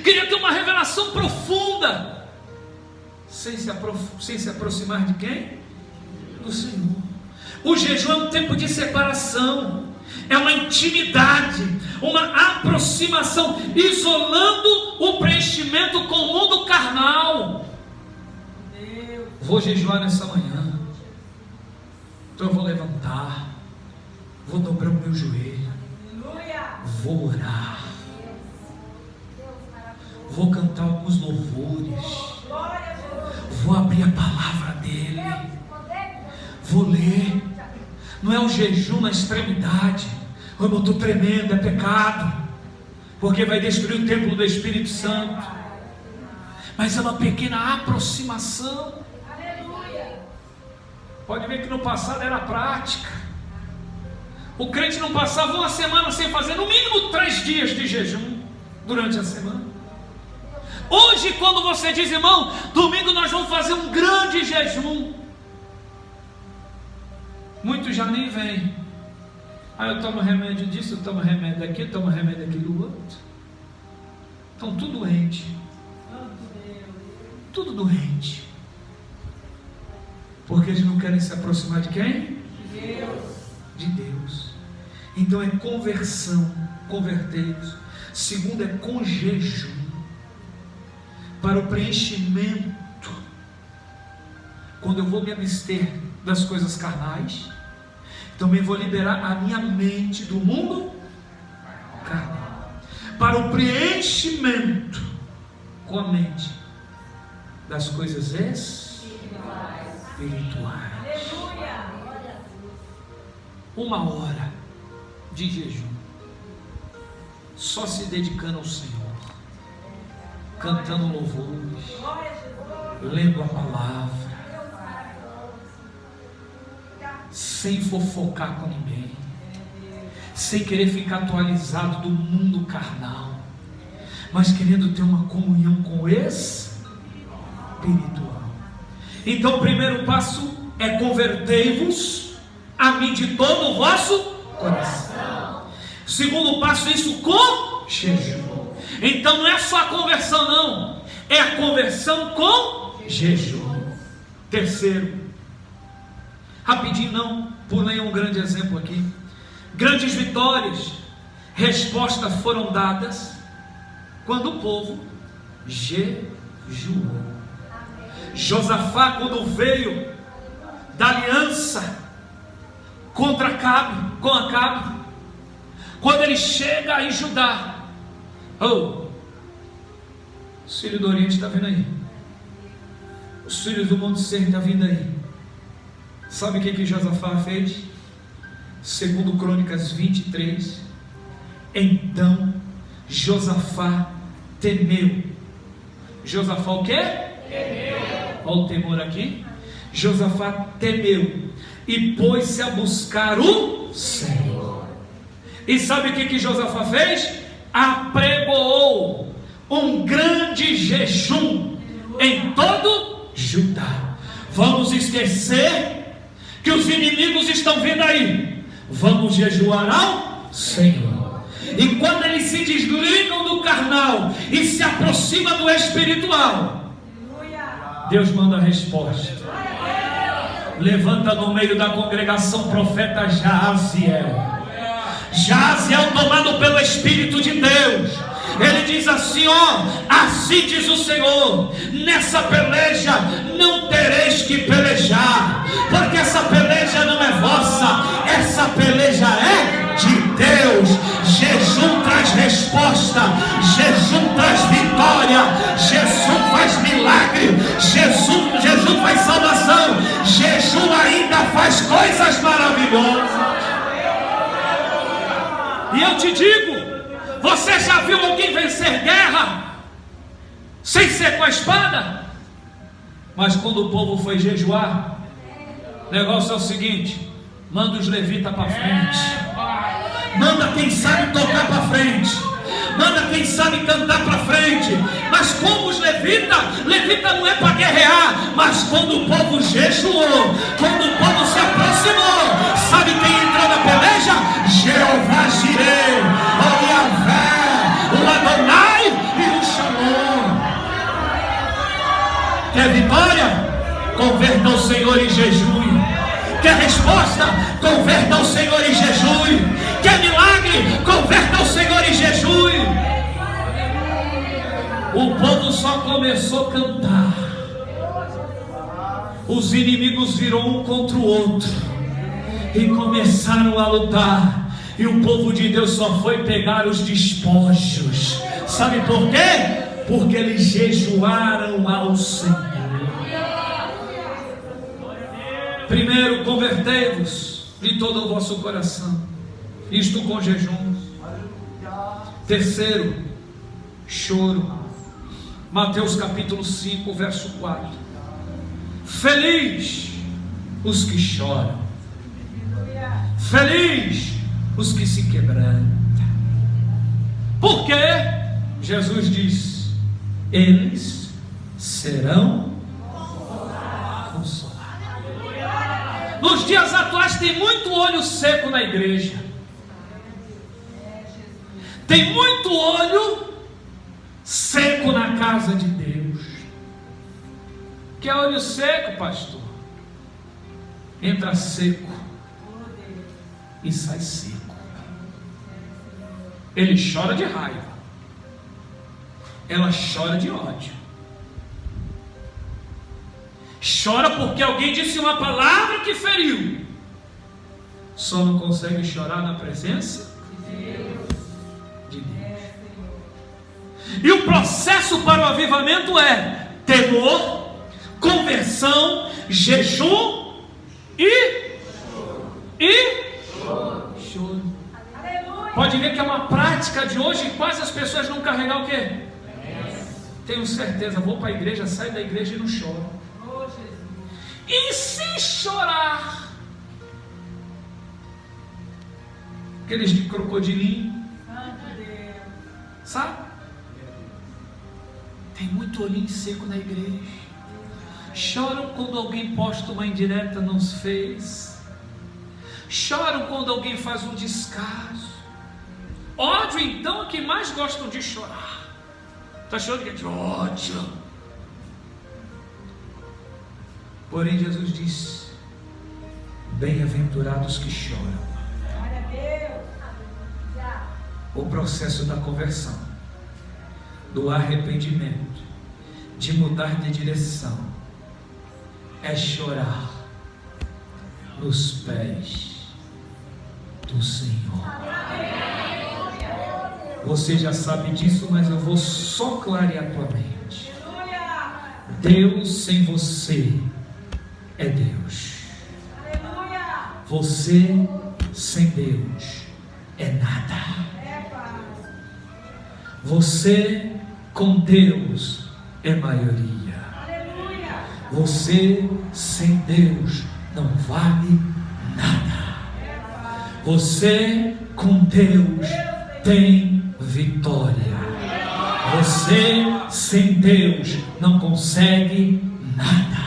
Queria ter uma revelação profunda, sem se aproximar de quem? Do Senhor. O jejum é um tempo de separação, é uma intimidade, uma aproximação, isolando o preenchimento com o mundo carnal. Vou jejuar nessa manhã, então eu vou levantar, vou dobrar o meu joelho, vou orar, vou cantar alguns louvores, vou abrir a palavra dele, vou ler. Não é o jejum na extremidade, eu estou tremendo, é pecado, porque vai destruir o templo do Espírito Santo, mas é uma pequena aproximação. Pode ver que no passado era prática, o crente não passava uma semana sem fazer no mínimo 3 dias de jejum durante a semana. Hoje, quando você diz, irmão, domingo nós vamos fazer um grande jejum, muitos já nem vêm. Aí eu tomo remédio disso, eu tomo remédio daquilo, eu tomo remédio daquilo outro. Estão tudo doente. Tudo doente. Porque eles não querem se aproximar de quem? De Deus. De Deus. Então é conversão, convertei-vos. Segundo é com jejum, para o preenchimento. Quando eu vou me abster das coisas carnais, também vou liberar a minha mente do mundo carnal, para o preenchimento com a mente das coisas espirituais. espirituais. Aleluia. Uma hora de jejum, só se dedicando ao Senhor, cantando louvores, Glória a Jesus. lendo a palavra, sem fofocar com ninguém, sem querer ficar atualizado do mundo carnal, mas querendo ter uma comunhão com o espiritual. Então o primeiro passo é: convertei-vos a mim de todo o vosso coração. Segundo passo, isso com jejum. Então não é só a conversão, não, é a conversão com jejum. Terceiro, rapidinho, não pulei um grande exemplo aqui. Grandes vitórias, respostas foram dadas quando o povo jejuou. Josafá, quando veio da aliança contra Acabe, quando ele chega em Judá, os filhos do Oriente estão vindo aí, os filhos do Monte Seir estão vindo aí. Sabe o que Josafá fez? Segundo Crônicas 23, então Josafá temeu. Josafá o quê? Temeu. Olha o temor aqui. Josafá temeu e pôs-se a buscar o Senhor. E sabe o que Josafá fez? Apregoou um grande jejum em todo Judá. Vamos esquecer que os inimigos estão vindo aí. Vamos jejuar ao Senhor. E quando eles se desligam do carnal e se aproximam do espiritual, Deus manda a resposta. Levanta no meio da congregação o profeta Jaziel. Jaziel, tomado pelo Espírito de Deus, ele diz assim: assim diz o Senhor, nessa peleja não tereis que pelejar, porque essa peleja não é vossa, essa peleja é de Deus. Jejum traz resposta, jejum traz vitória, jejum faz milagre, jejum faz salvação, jejum ainda faz coisas maravilhosas. E eu te digo, você já viu alguém vencer guerra sem ser com a espada? Mas quando o povo foi jejuar, o negócio é o seguinte: manda os levitas para frente, manda quem sabe tocar para frente, manda quem sabe cantar para frente. Mas como os levita não é para guerrear. Mas quando o povo jejuou, quando o povo se aproximou, sabe quem entrou na peleja? Jeová Jireh, o Yahvé, o Adonai e o Shalom. Quer vitória? Converta ao Senhor em jejum. Quer resposta? Converta ao Senhor em jejum. Quer milagre? Converta ao Senhor em jejum. O povo só começou a cantar, os inimigos viram um contra o outro e começaram a lutar. E o povo de Deus só foi pegar os despojos. Sabe por quê? Porque eles jejuaram ao Senhor. Primeiro, convertei-vos de todo o vosso coração, isto com jejum. Terceiro, choro. Mateus capítulo 5, verso 4. Feliz os que choram, feliz os que se quebrantam. Por quê? Jesus diz: eles serão consolados. Nos dias atuais tem muito olho seco na igreja, tem muito olho seco na casa de Deus. Que é olho seco, pastor? Entra seco e sai seco. Ele chora de raiva, ela chora de ódio, chora porque alguém disse uma palavra que feriu. Só não consegue chorar na presença de Deus. E o processo para o avivamento é temor, conversão, jejum e choro. Pode ver que é uma prática de hoje, quase as pessoas não carregar o quê? Tenho certeza, vou para a igreja, saio da igreja e não choro. E se chorar? Aqueles de crocodilinho, sabe? Tem muito olhinho seco na igreja. Choram quando alguém posta uma indireta, não se fez. Choram quando alguém faz um descaso. Ódio, então, é que mais gostam de chorar. Está chorando de ódio. Porém, Jesus disse: bem-aventurados que choram. O processo da conversão, do arrependimento, de mudar de direção, é chorar nos pés do Senhor. Você já sabe disso, mas eu vou só clarear a tua mente. Deus sem você é Deus. Você sem Deus é nada. Você com Deus é maioria. Você sem Deus não vale nada. Você com Deus tem vitória. Você sem Deus não consegue nada.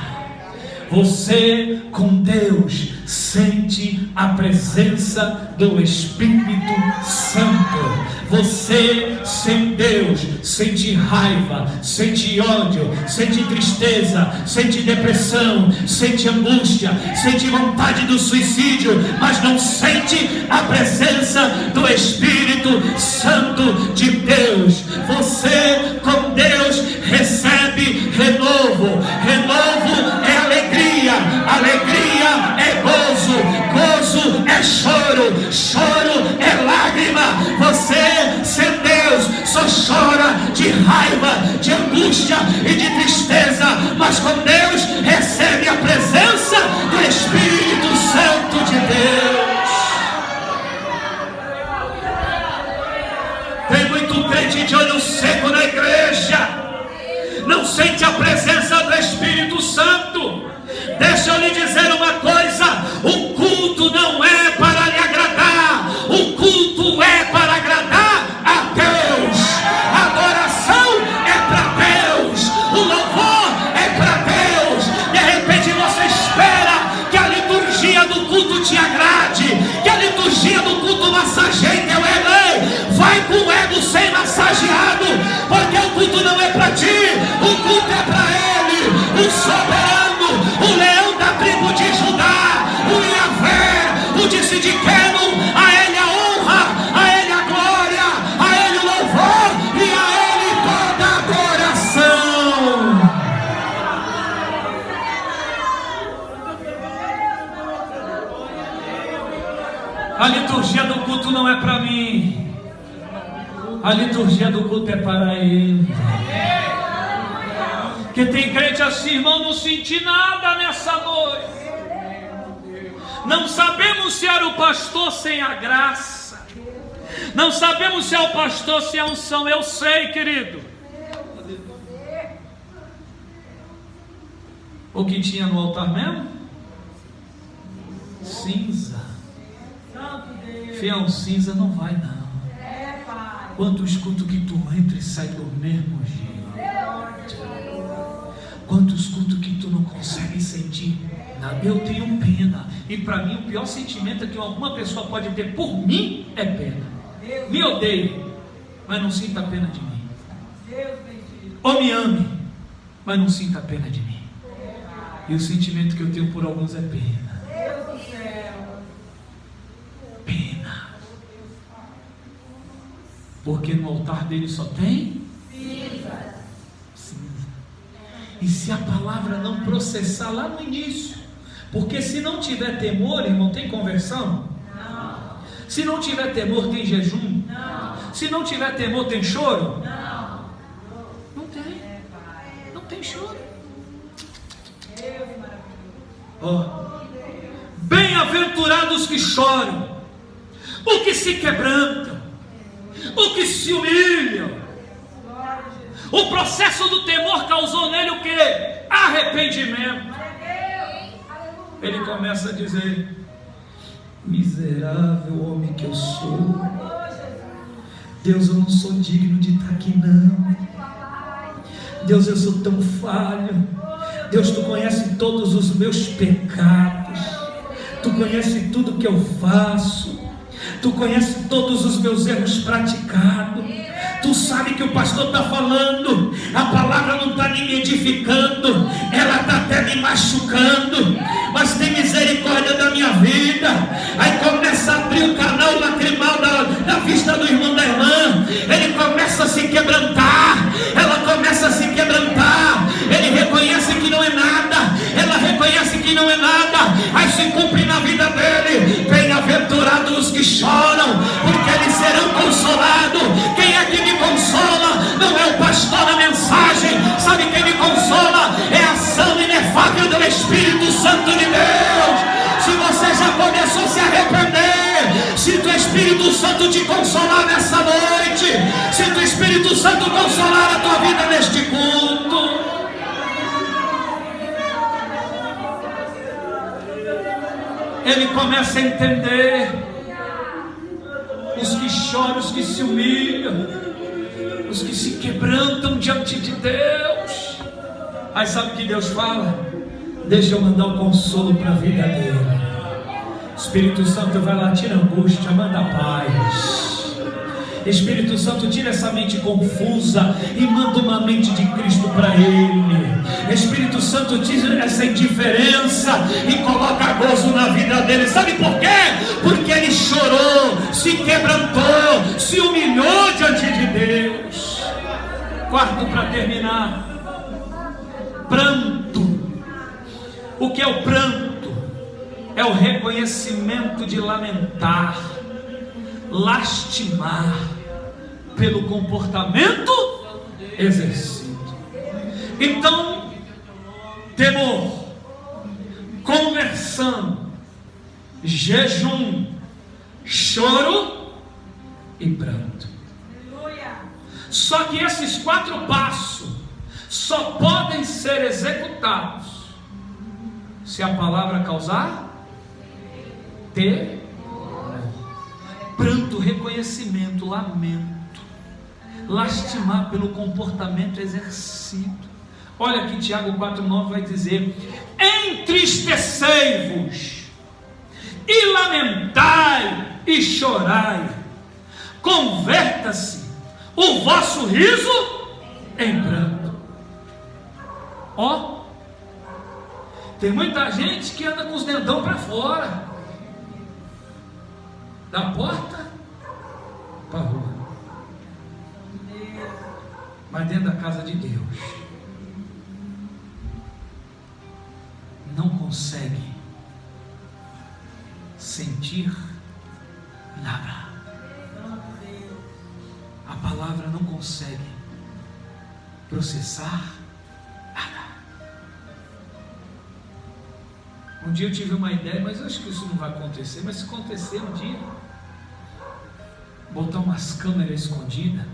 Você com Deus sente a presença do Espírito Santo. Você sem Deus sente raiva, sente ódio, sente tristeza, sente depressão, sente angústia, sente vontade do suicídio, mas não sente a presença do Espírito Santo de Deus. Você com Deus recebe renovo. Renovo é alegria, alegria é gozo, gozo é choro, choro é lágrima. Você sem Deus só chora de raiva, de angústia e de tristeza, mas com Deus recebe a presença do Espírito Santo de Deus. Tem muito crente de olho seco na igreja, não sente a presença do Espírito Santo. Deixa eu lhe dizer uma coisa: o culto não é para lhe agradar, o culto é para agradar a Deus. A adoração é para Deus, o louvor é para Deus. De repente você espera que a liturgia do culto te agrade, que a liturgia do culto massageie teu ego. Vai com o ego sem massageado, porque o culto não é para ti, o culto é para Ele, o soberano, o leão da tribo de Judá, o Yahvé, o de Sidqueno. A Ele a honra, a Ele a glória, a Ele o louvor e a Ele toda a adoração. A liturgia do culto não é para mim, a liturgia do culto é para Ele. Que tem crente assim, irmão, não senti nada nessa noite. Não sabemos se era o pastor sem a graça, não sabemos se é o pastor sem a unção. Eu sei, querido, o que tinha no altar mesmo? Cinza. Fiel, cinza não vai não. Quantos cultos que tu entra e sai do mesmo jeito. Quantos cultos que tu não consegue sentir nada. Eu tenho pena, e para mim o pior sentimento que alguma pessoa pode ter por mim é pena. Me odeie, mas não sinta pena de mim. Ou me ame, mas não sinta pena de mim. E o sentimento que eu tenho por alguns é pena. Pena. Porque no altar dele só tem cinza. E se a palavra não processar lá no início, porque se não tiver temor, irmão, tem conversão? Não. Se não tiver temor, tem jejum? Não. Se não tiver temor, tem choro? Não. Não tem. Não tem choro. Bem-aventurados que choram, o que se quebrantam, o que se humilham. O processo do temor causou nele o quê? Arrependimento. Ele começa a dizer: miserável homem que eu sou, Deus, eu não sou digno de estar aqui não. Deus, eu sou tão falho. Deus, tu conhece todos os meus pecados, tu conhece tudo que eu faço, tu conhece todos os meus erros praticados. Tu sabe que o pastor está falando, a palavra não está me edificando, ela está até me machucando, mas tem misericórdia da minha vida. Aí começa a abrir o canal lacrimal da vista do irmão, da irmã. Ele começa a se quebrantar, ela começa a se quebrantar. Ele reconhece que não é nada, ela reconhece que não é nada. Aí se cumpre na vida dele: bem-aventurados os que choram, porque eles serão consolados. Quem é que me consola? Não é o pastor da mensagem. Sabe quem me consola? É a ação inefável do Espírito Santo de Deus. Se você já começou a se arrepender, se o Espírito Santo te consolar nessa noite, se o Espírito Santo consolar a tua vida neste culto, ele começa a entender: os que choram, os que se humilham, os que se quebrantam diante de Deus. Aí sabe o que Deus fala? Deixa eu mandar o consolo para a vida dele. Espírito Santo vai lá, tira a angústia, manda a paz. Espírito Santo, tira essa mente confusa e manda uma mente de Cristo para ele. Espírito Santo, tira essa indiferença e coloca gozo na vida dele. Sabe por quê? Porque ele chorou, se quebrantou, se humilhou diante de Deus. Quarto, para terminar: pranto. O que é o pranto? É o reconhecimento de lamentar, lastimar pelo comportamento exercido. Então, temor, conversão, jejum, choro e pranto. Só que esses 4 passos só podem ser executados se a palavra causar temor. Pranto, reconhecimento, lamento, lastimar pelo comportamento exercido. Olha aqui Tiago 4,9 vai dizer: entristecei-vos e lamentai e chorai, converta-se o vosso riso em pranto. Ó, tem muita gente que anda com os dentão para fora, da porta para a rua, mas dentro da casa de Deus não consegue sentir nada. A palavra não consegue processar nada. Um dia eu tive uma ideia, mas eu acho que isso não vai acontecer. Mas se acontecer um dia, botar umas câmeras escondidas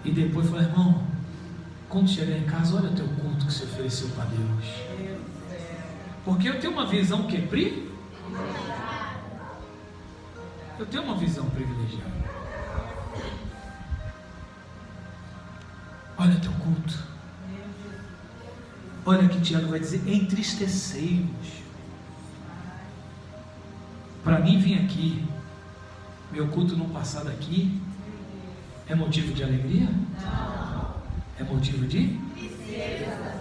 e depois falar: irmão, quando chegar em casa, olha o teu culto que você ofereceu para Deus. Porque eu tenho uma visão que eu tenho uma visão privilegiada. Olha teu culto. Olha que Tiago vai dizer: entristecei-vos. Para mim vir aqui, meu culto não passar daqui, é motivo de alegria? Não. É motivo de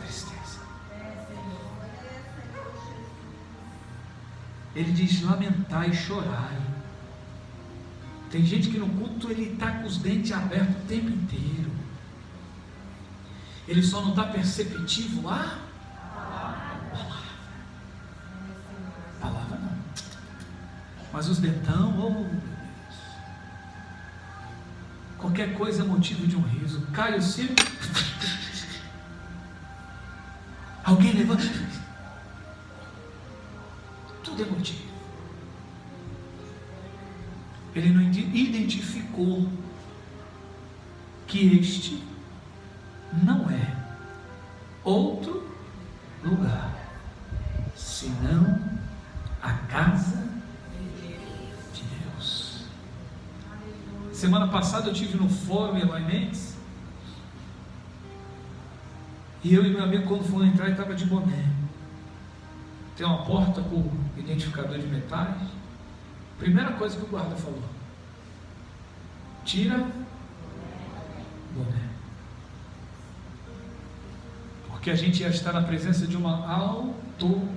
tristeza. Ele diz: lamentai e chorai. Tem gente que no culto ele está com os dentes abertos o tempo inteiro. Ele só não está perceptivo a palavra não. Mas os dentão, oh meu Deus. Qualquer coisa é motivo de um riso. Cai o cílio, alguém levanta, ele não identificou que este não é outro lugar senão a casa de Deus. Semana passada eu estive no fórum em Eloy Mendes, e eu e meu amigo, quando fomos entrar, ele estava de boné. Tem uma porta com identificador de metais. Primeira coisa que o guarda falou: tira boné, porque a gente ia estar na presença de uma autoridade.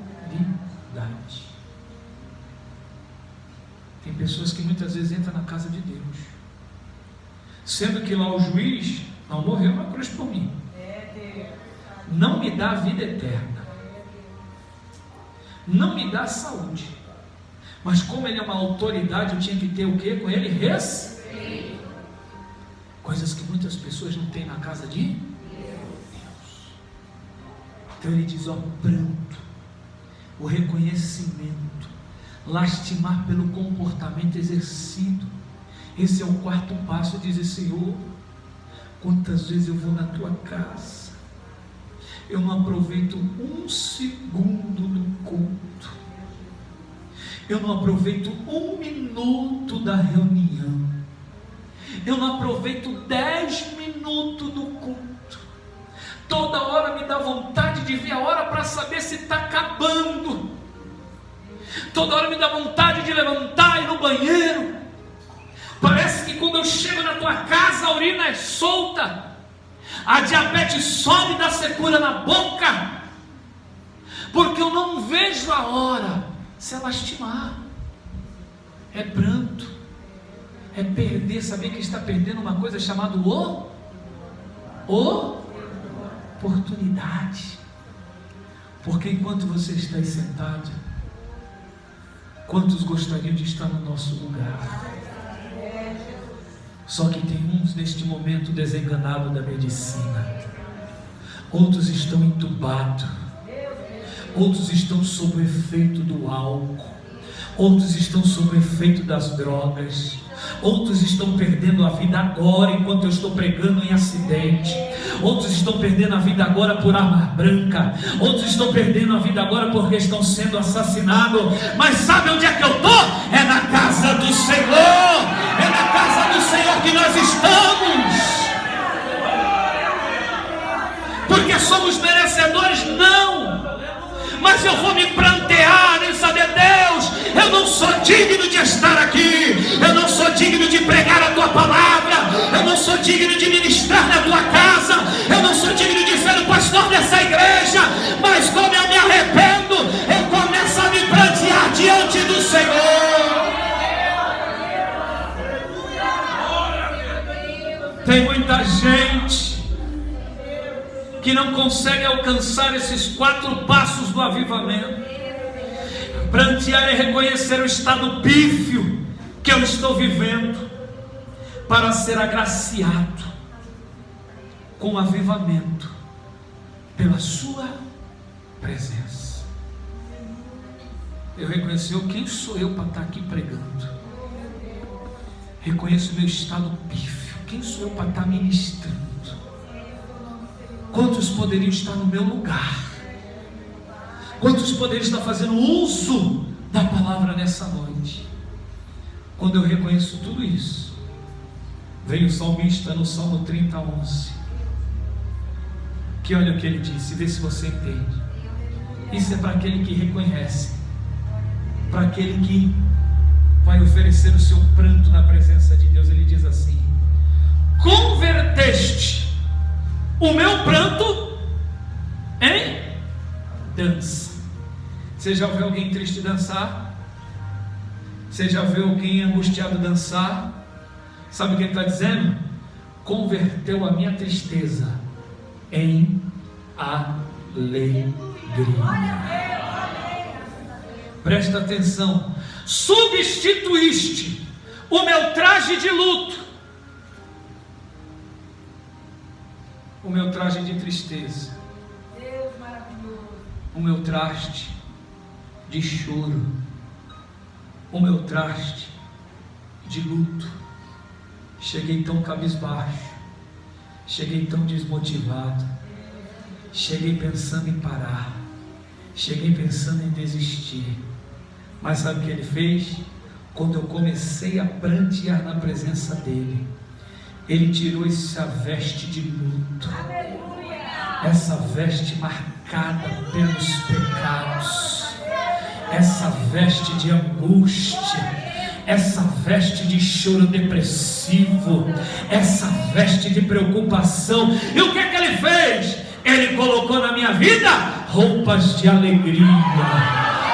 Tem pessoas que muitas vezes entram na casa de Deus, sendo que lá o juiz não morreu na cruz por mim, não me dá a vida eterna, não me dá saúde, mas como ele é uma autoridade, eu tinha que ter o que com ele? Respeito. Coisas que muitas pessoas não têm na casa de Deus. Então ele diz: ó, pranto, o reconhecimento, lastimar pelo comportamento exercido. Esse é o quarto passo. Dizer: Senhor, quantas vezes eu vou na tua casa, eu não aproveito um segundo do culto, eu não aproveito um minuto da reunião, eu não aproveito 10 minutos do culto. Toda hora me dá vontade de ver a hora para saber se está acabando. Toda hora me dá vontade de levantar e ir no banheiro. Parece que quando eu chego na tua casa, a urina é solta, a diabetes sobe, dá secura na boca, porque eu não vejo a hora. Se é lastimar, é pranto, é perder. Saber que está perdendo uma coisa chamada oportunidade. Porque enquanto você está aí sentado, quantos gostariam de estar no nosso lugar? Só que tem uns neste momento desenganados da medicina, outros estão entubados, outros estão sob o efeito do álcool, outros estão sob o efeito das drogas, outros estão perdendo a vida agora enquanto eu estou pregando em acidente, outros estão perdendo a vida agora por arma branca, outros estão perdendo a vida agora porque estão sendo assassinados. Mas sabe onde é que eu estou? É na casa do Senhor, é na casa do Senhor que nós estamos. Porque somos merecedores? Não. Mas eu vou me prantear em saber: Deus, eu não sou digno de estar aqui, eu não sou digno de pregar a tua palavra, eu não sou digno de ministrar na tua casa, eu não sou digno de ser o pastor dessa igreja. Mas como eu me arrependo, eu começo a me prantear diante do Senhor. Tem muita gente que não consegue alcançar esses 4 passos do avivamento. Prantear é reconhecer o estado pífio que eu estou vivendo, para ser agraciado com o avivamento pela sua presença. Eu reconheço: quem sou eu para estar aqui pregando? Reconheço o meu estado pífio. Quem sou eu para estar ministrando? Quantos poderiam estar no meu lugar? Quantos poderiam estar fazendo uso da palavra nessa noite? Quando eu reconheço tudo isso, veio o salmista no Salmo 30:11, que olha o que ele disse, vê se você entende. Isso é para aquele que reconhece, para aquele que vai oferecer o seu pranto na presença de Deus. Ele diz assim: converteste o meu pranto em dança. Você já ouviu alguém triste dançar? Você já ouviu alguém angustiado dançar? Sabe o que ele está dizendo? Converteu a minha tristeza em alegria. Presta atenção. Substituíste o meu traje de luto, o meu traje de tristeza, o meu traste de choro, o meu traste de luto. Cheguei tão cabisbaixo, cheguei tão desmotivado, cheguei pensando em parar, cheguei pensando em desistir. Mas sabe o que ele fez? Quando eu comecei a prantear na presença dele, ele tirou essa veste de luto, essa veste marcada pelos pecados, essa veste de angústia, essa veste de choro depressivo, essa veste de preocupação. E o que é que ele fez? Ele colocou na minha vida roupas de alegria,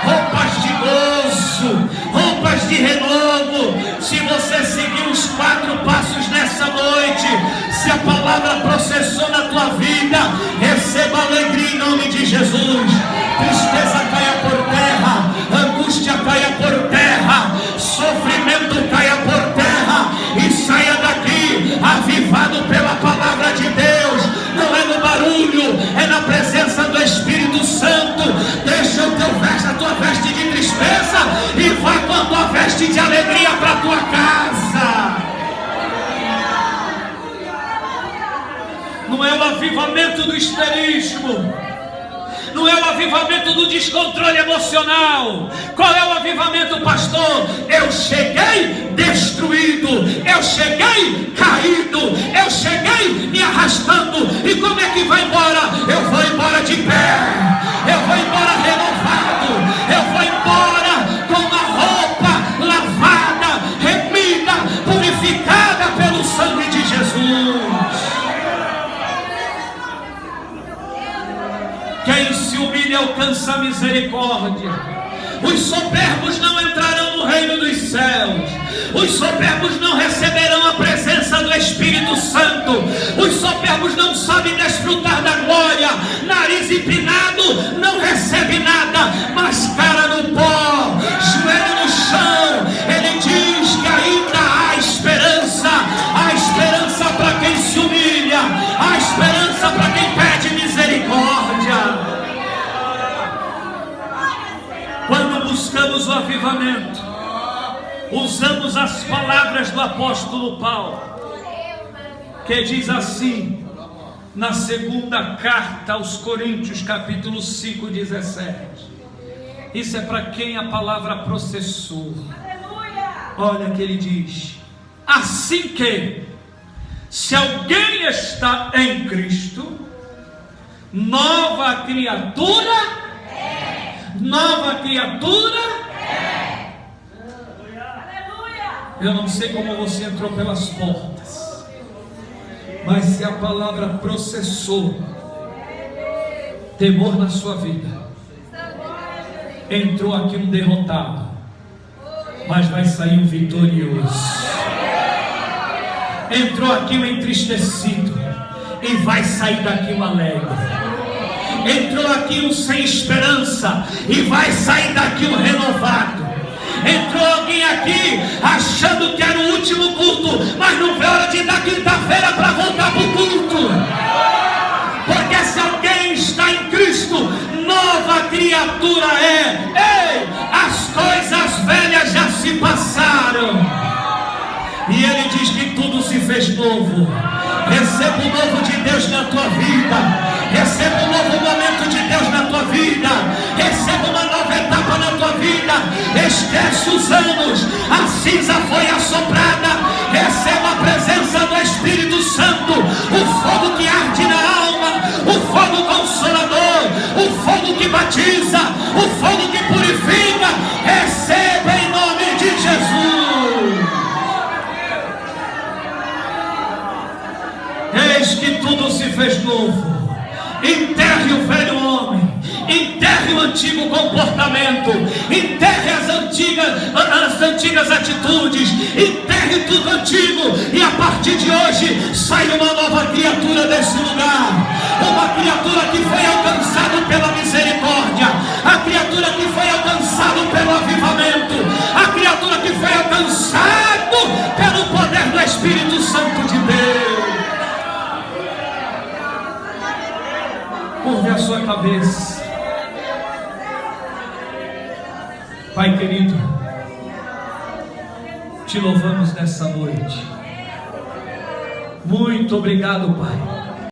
roupas de gozo, roupas de renovo. Se você seguir os 4 passos nessa noite, se a palavra processou na tua vida, receba alegria em nome de Jesus. Tristeza caia por terra, angústia caia por terra, sofrimento caia por terra, e saia daqui avivado pela palavra de Deus. Não é no barulho, é na presença do Espírito Santo. Deixa a tua veste de tristeza e vá com a tua veste de alegria para a tua casa. Não é o avivamento do histerismo, não é o avivamento do descontrole emocional. Qual é o avivamento, pastor? Eu cheguei destruído, eu cheguei caído, eu cheguei me arrastando. E como é que vai embora? Eu vou embora de pé, eu vou embora renovado, eu vou embora com uma roupa lavada, remida, purificada pelo sangue de Jesus. Quem se humilha alcança a misericórdia. Os soberbos não entrarão no reino dos céus. Os soberbos não receberão a presença do Espírito Santo. Os soberbos não sabem desfrutar da glória. Nariz empinado não recebe nada, mas cara no pó, joelho no chão. Ele diz que ainda há esperança para quem se humilha, há esperança para quem pede misericórdia. Quando buscamos o avivamento, usamos as palavras do apóstolo Paulo, que diz assim, na segunda carta aos Coríntios, capítulo 5:17. Isso é para quem a palavra processou. Olha que ele diz: assim que, se alguém está em Cristo, nova criatura. Eu não sei como você entrou pelas portas, mas se a palavra processou temor na sua vida, entrou aqui um derrotado, mas vai sair um vitorioso. Entrou aqui um entristecido e vai sair daqui um alegre. Entrou aqui um sem esperança e vai sair daqui um renovado. Entrou alguém aqui achando que era o último culto, mas não vê hora de dar quinta-feira para voltar para o culto. Porque se alguém está em Cristo, nova criatura é. Ei, as coisas velhas já se passaram. E ele diz que tudo se fez novo. Receba o novo de Deus na tua vida. Receba um novo momento de Deus na tua vida. Receba uma nova etapa na tua vida. Esquece os anos, a cinza foi assoprada. Receba a presença do Espírito Santo, o fogo que arde na alma, o fogo consolador, o fogo que batiza, o fogo que purifica. Receba em nome de Jesus. Eis que tudo se fez novo. Enterre o velho homem, enterre o antigo comportamento, enterre as antigas atitudes, enterre tudo antigo, e a partir de hoje sai uma nova criatura desse lugar, uma criatura que foi alcançada pela misericórdia, a criatura que foi alcançada pelo avivamento, a criatura que foi alcançada pelo poder do Espírito Santo de Deus. Curve a sua cabeça. Pai querido, te louvamos nessa noite. Muito obrigado, Pai.